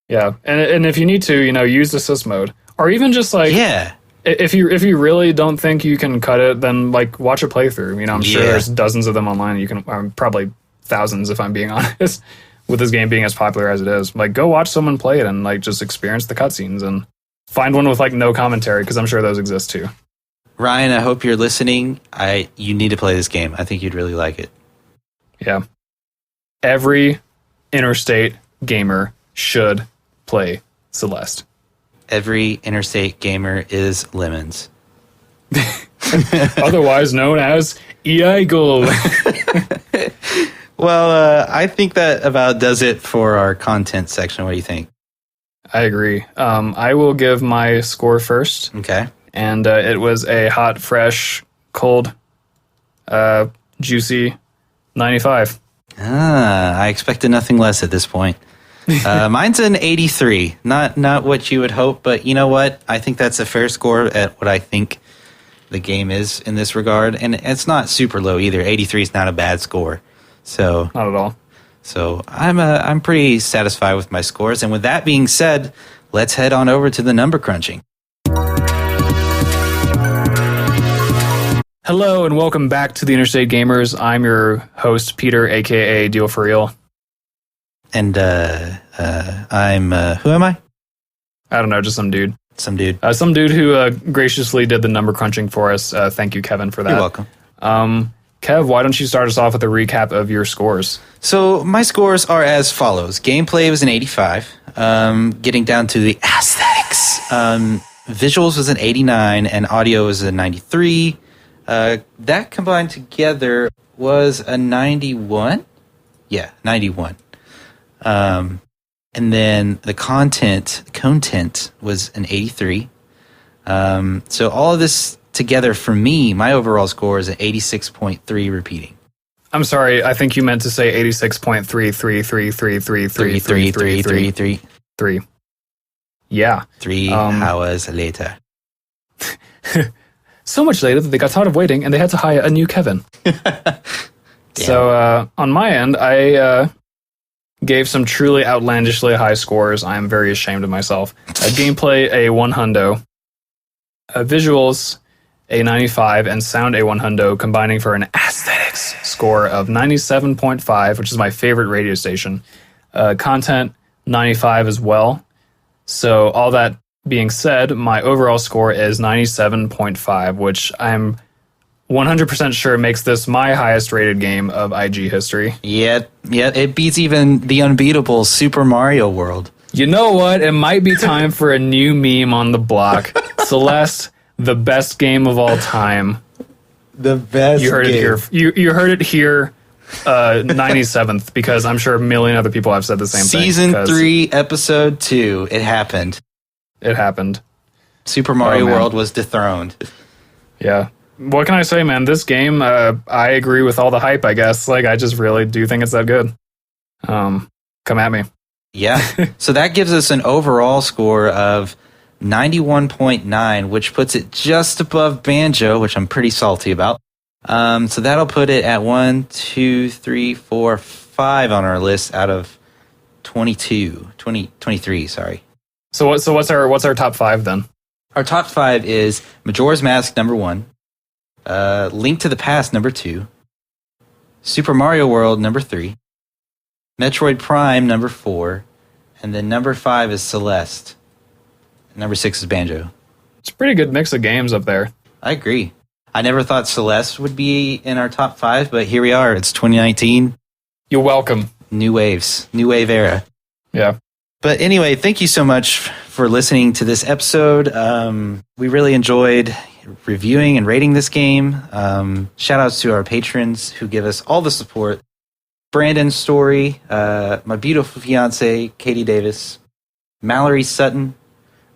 Yeah, and if you need to, use assist mode, or even just like if you really don't think you can cut it, then like watch a playthrough. I'm sure there's dozens of them online. You can probably thousands, if I'm being honest, with this game being as popular as it is. Like, go watch someone play it and like just experience the cutscenes, and find one with like no commentary, because I'm sure those exist too. Ryan, I hope you're listening. You need to play this game. I think you'd really like it. Yeah. Every Interstate gamer should play Celeste. Every Interstate gamer is Lemons. Otherwise known as E-I-Goal. Well, I think that about does it for our content section. What do you think? I agree. I will give my score first. Okay. And it was a hot, fresh, cold, juicy 95. I expected nothing less at this point. Mine's an 83. Not what you would hope, but you know what? I think that's a fair score at what I think the game is in this regard. And it's not super low either. 83 is not a bad score. So not at all. So I'm pretty satisfied with my scores. And with that being said, let's head on over to the number crunching. Hello and welcome back to the Interstate Gamers. I'm your host, Peter, aka Deal for Real. And I'm who am I? I don't know, just some dude. Some dude. Some dude who graciously did the number crunching for us. Thank you, Kevin, for that. You're welcome. Kev, why don't you start us off with a recap of your scores? So my scores are as follows. Gameplay was an 85. Getting down to the aesthetics. Visuals was an 89 and audio was a 93. That combined together was a 91. Yeah, 91. And then the content was an 83. So all of this together for me, my overall score is an 86.3 repeating. I'm sorry, I think you meant to say 86.333333333. Yeah. 3 hours later. So much later that they got tired of waiting and they had to hire a new Kevin. So on my end, I gave some truly outlandishly high scores. I am very ashamed of myself. Gameplay, a 100. Visuals, a 95, and sound, a 100, combining for an aesthetics score of 97.5, which is my favorite radio station. Content, 95 as well. So all that being said, my overall score is 97.5, which I'm 100% sure makes this my highest rated game of IG history. Yeah, it beats even the unbeatable Super Mario World. You know what? It might be time for a new meme on the block. Celeste, the best game of all time. The best You heard game. it here. You heard it here, 97th, because I'm sure a million other people have said the same thing. Season 3, Episode 2. It happened. It happened. Super Mario World was dethroned. Yeah. What can I say, man? This game, I agree with all the hype, I guess. Like, I just really do think it's that good. Come at me. Yeah. So that gives us an overall score of 91.9, which puts it just above Banjo, which I'm pretty salty about. So that'll put it at 1, 2, 3, 4, 5 on our list out of 23, sorry. So what's our top 5 then? Our top 5 is Majora's Mask, number 1. Link to the Past, number 2. Super Mario World, number 3. Metroid Prime, number 4. And then number 5 is Celeste. Number 6 is Banjo. It's a pretty good mix of games up there. I agree. I never thought Celeste would be in our top 5, but here we are. It's 2019. You're welcome. New waves. New wave era. Yeah. But anyway, thank you so much for listening to this episode. We really enjoyed reviewing and rating this game. Shout outs to our patrons who give us all the support. Brandon Story, my beautiful fiance, Katie Davis, Mallory Sutton,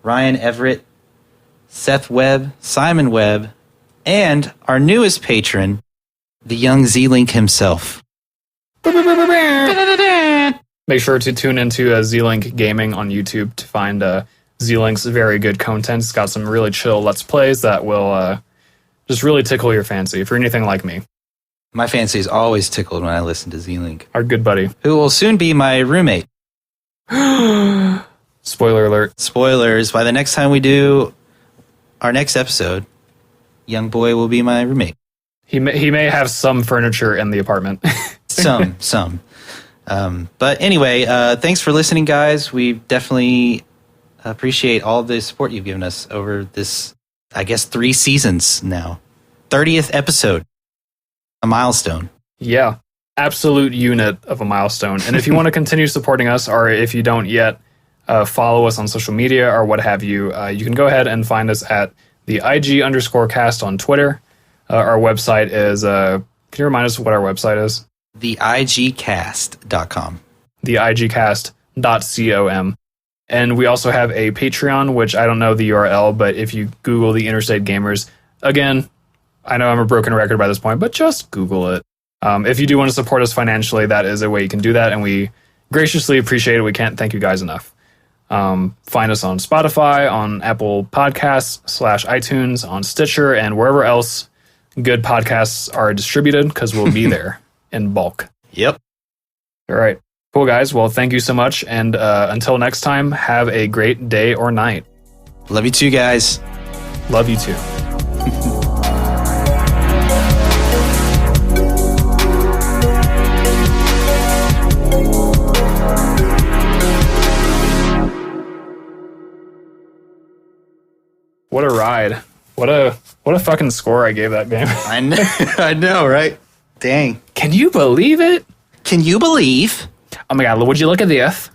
Ryan Everett, Seth Webb, Simon Webb, and our newest patron, the young Z-Link himself. Make sure to tune into Z-Link Gaming on YouTube to find Z-Link's very good content. It's got some really chill Let's Plays that will just really tickle your fancy if you're anything like me. My fancy is always tickled when I listen to Z-Link. Our good buddy. Who will soon be my roommate. Spoiler alert. Spoilers. By the next time we do our next episode, young boy will be my roommate. He may have some furniture in the apartment. Some. But anyway, thanks for listening, guys. We definitely appreciate all the support you've given us over this, I guess, 3 seasons now. 30th episode. A milestone. Yeah. Absolute unit of a milestone. And if you want to continue supporting us, or if you don't yet follow us on social media or what have you, you can go ahead and find us at the IG_cast on Twitter. Our website is, can you remind us what our website is? theigcast.com. theigcast.com. And we also have a Patreon, which I don't know the URL, but if you Google the Interstate Gamers, again, I know I'm a broken record by this point, but just Google it. If you do want to support us financially, that is a way you can do that, and we graciously appreciate it. We can't thank you guys enough. Find us on Spotify, on Apple Podcasts /iTunes, on Stitcher, and wherever else good podcasts are distributed, because we'll be there in bulk. Yep. All right. Cool, guys. Well, thank you so much. And until next time, have a great day or night. Love you too, guys. Love you too. What a ride. What a fucking score I gave that game. I know, right? Dang. Can you believe it? Can you believe? Oh my god, would you look at this?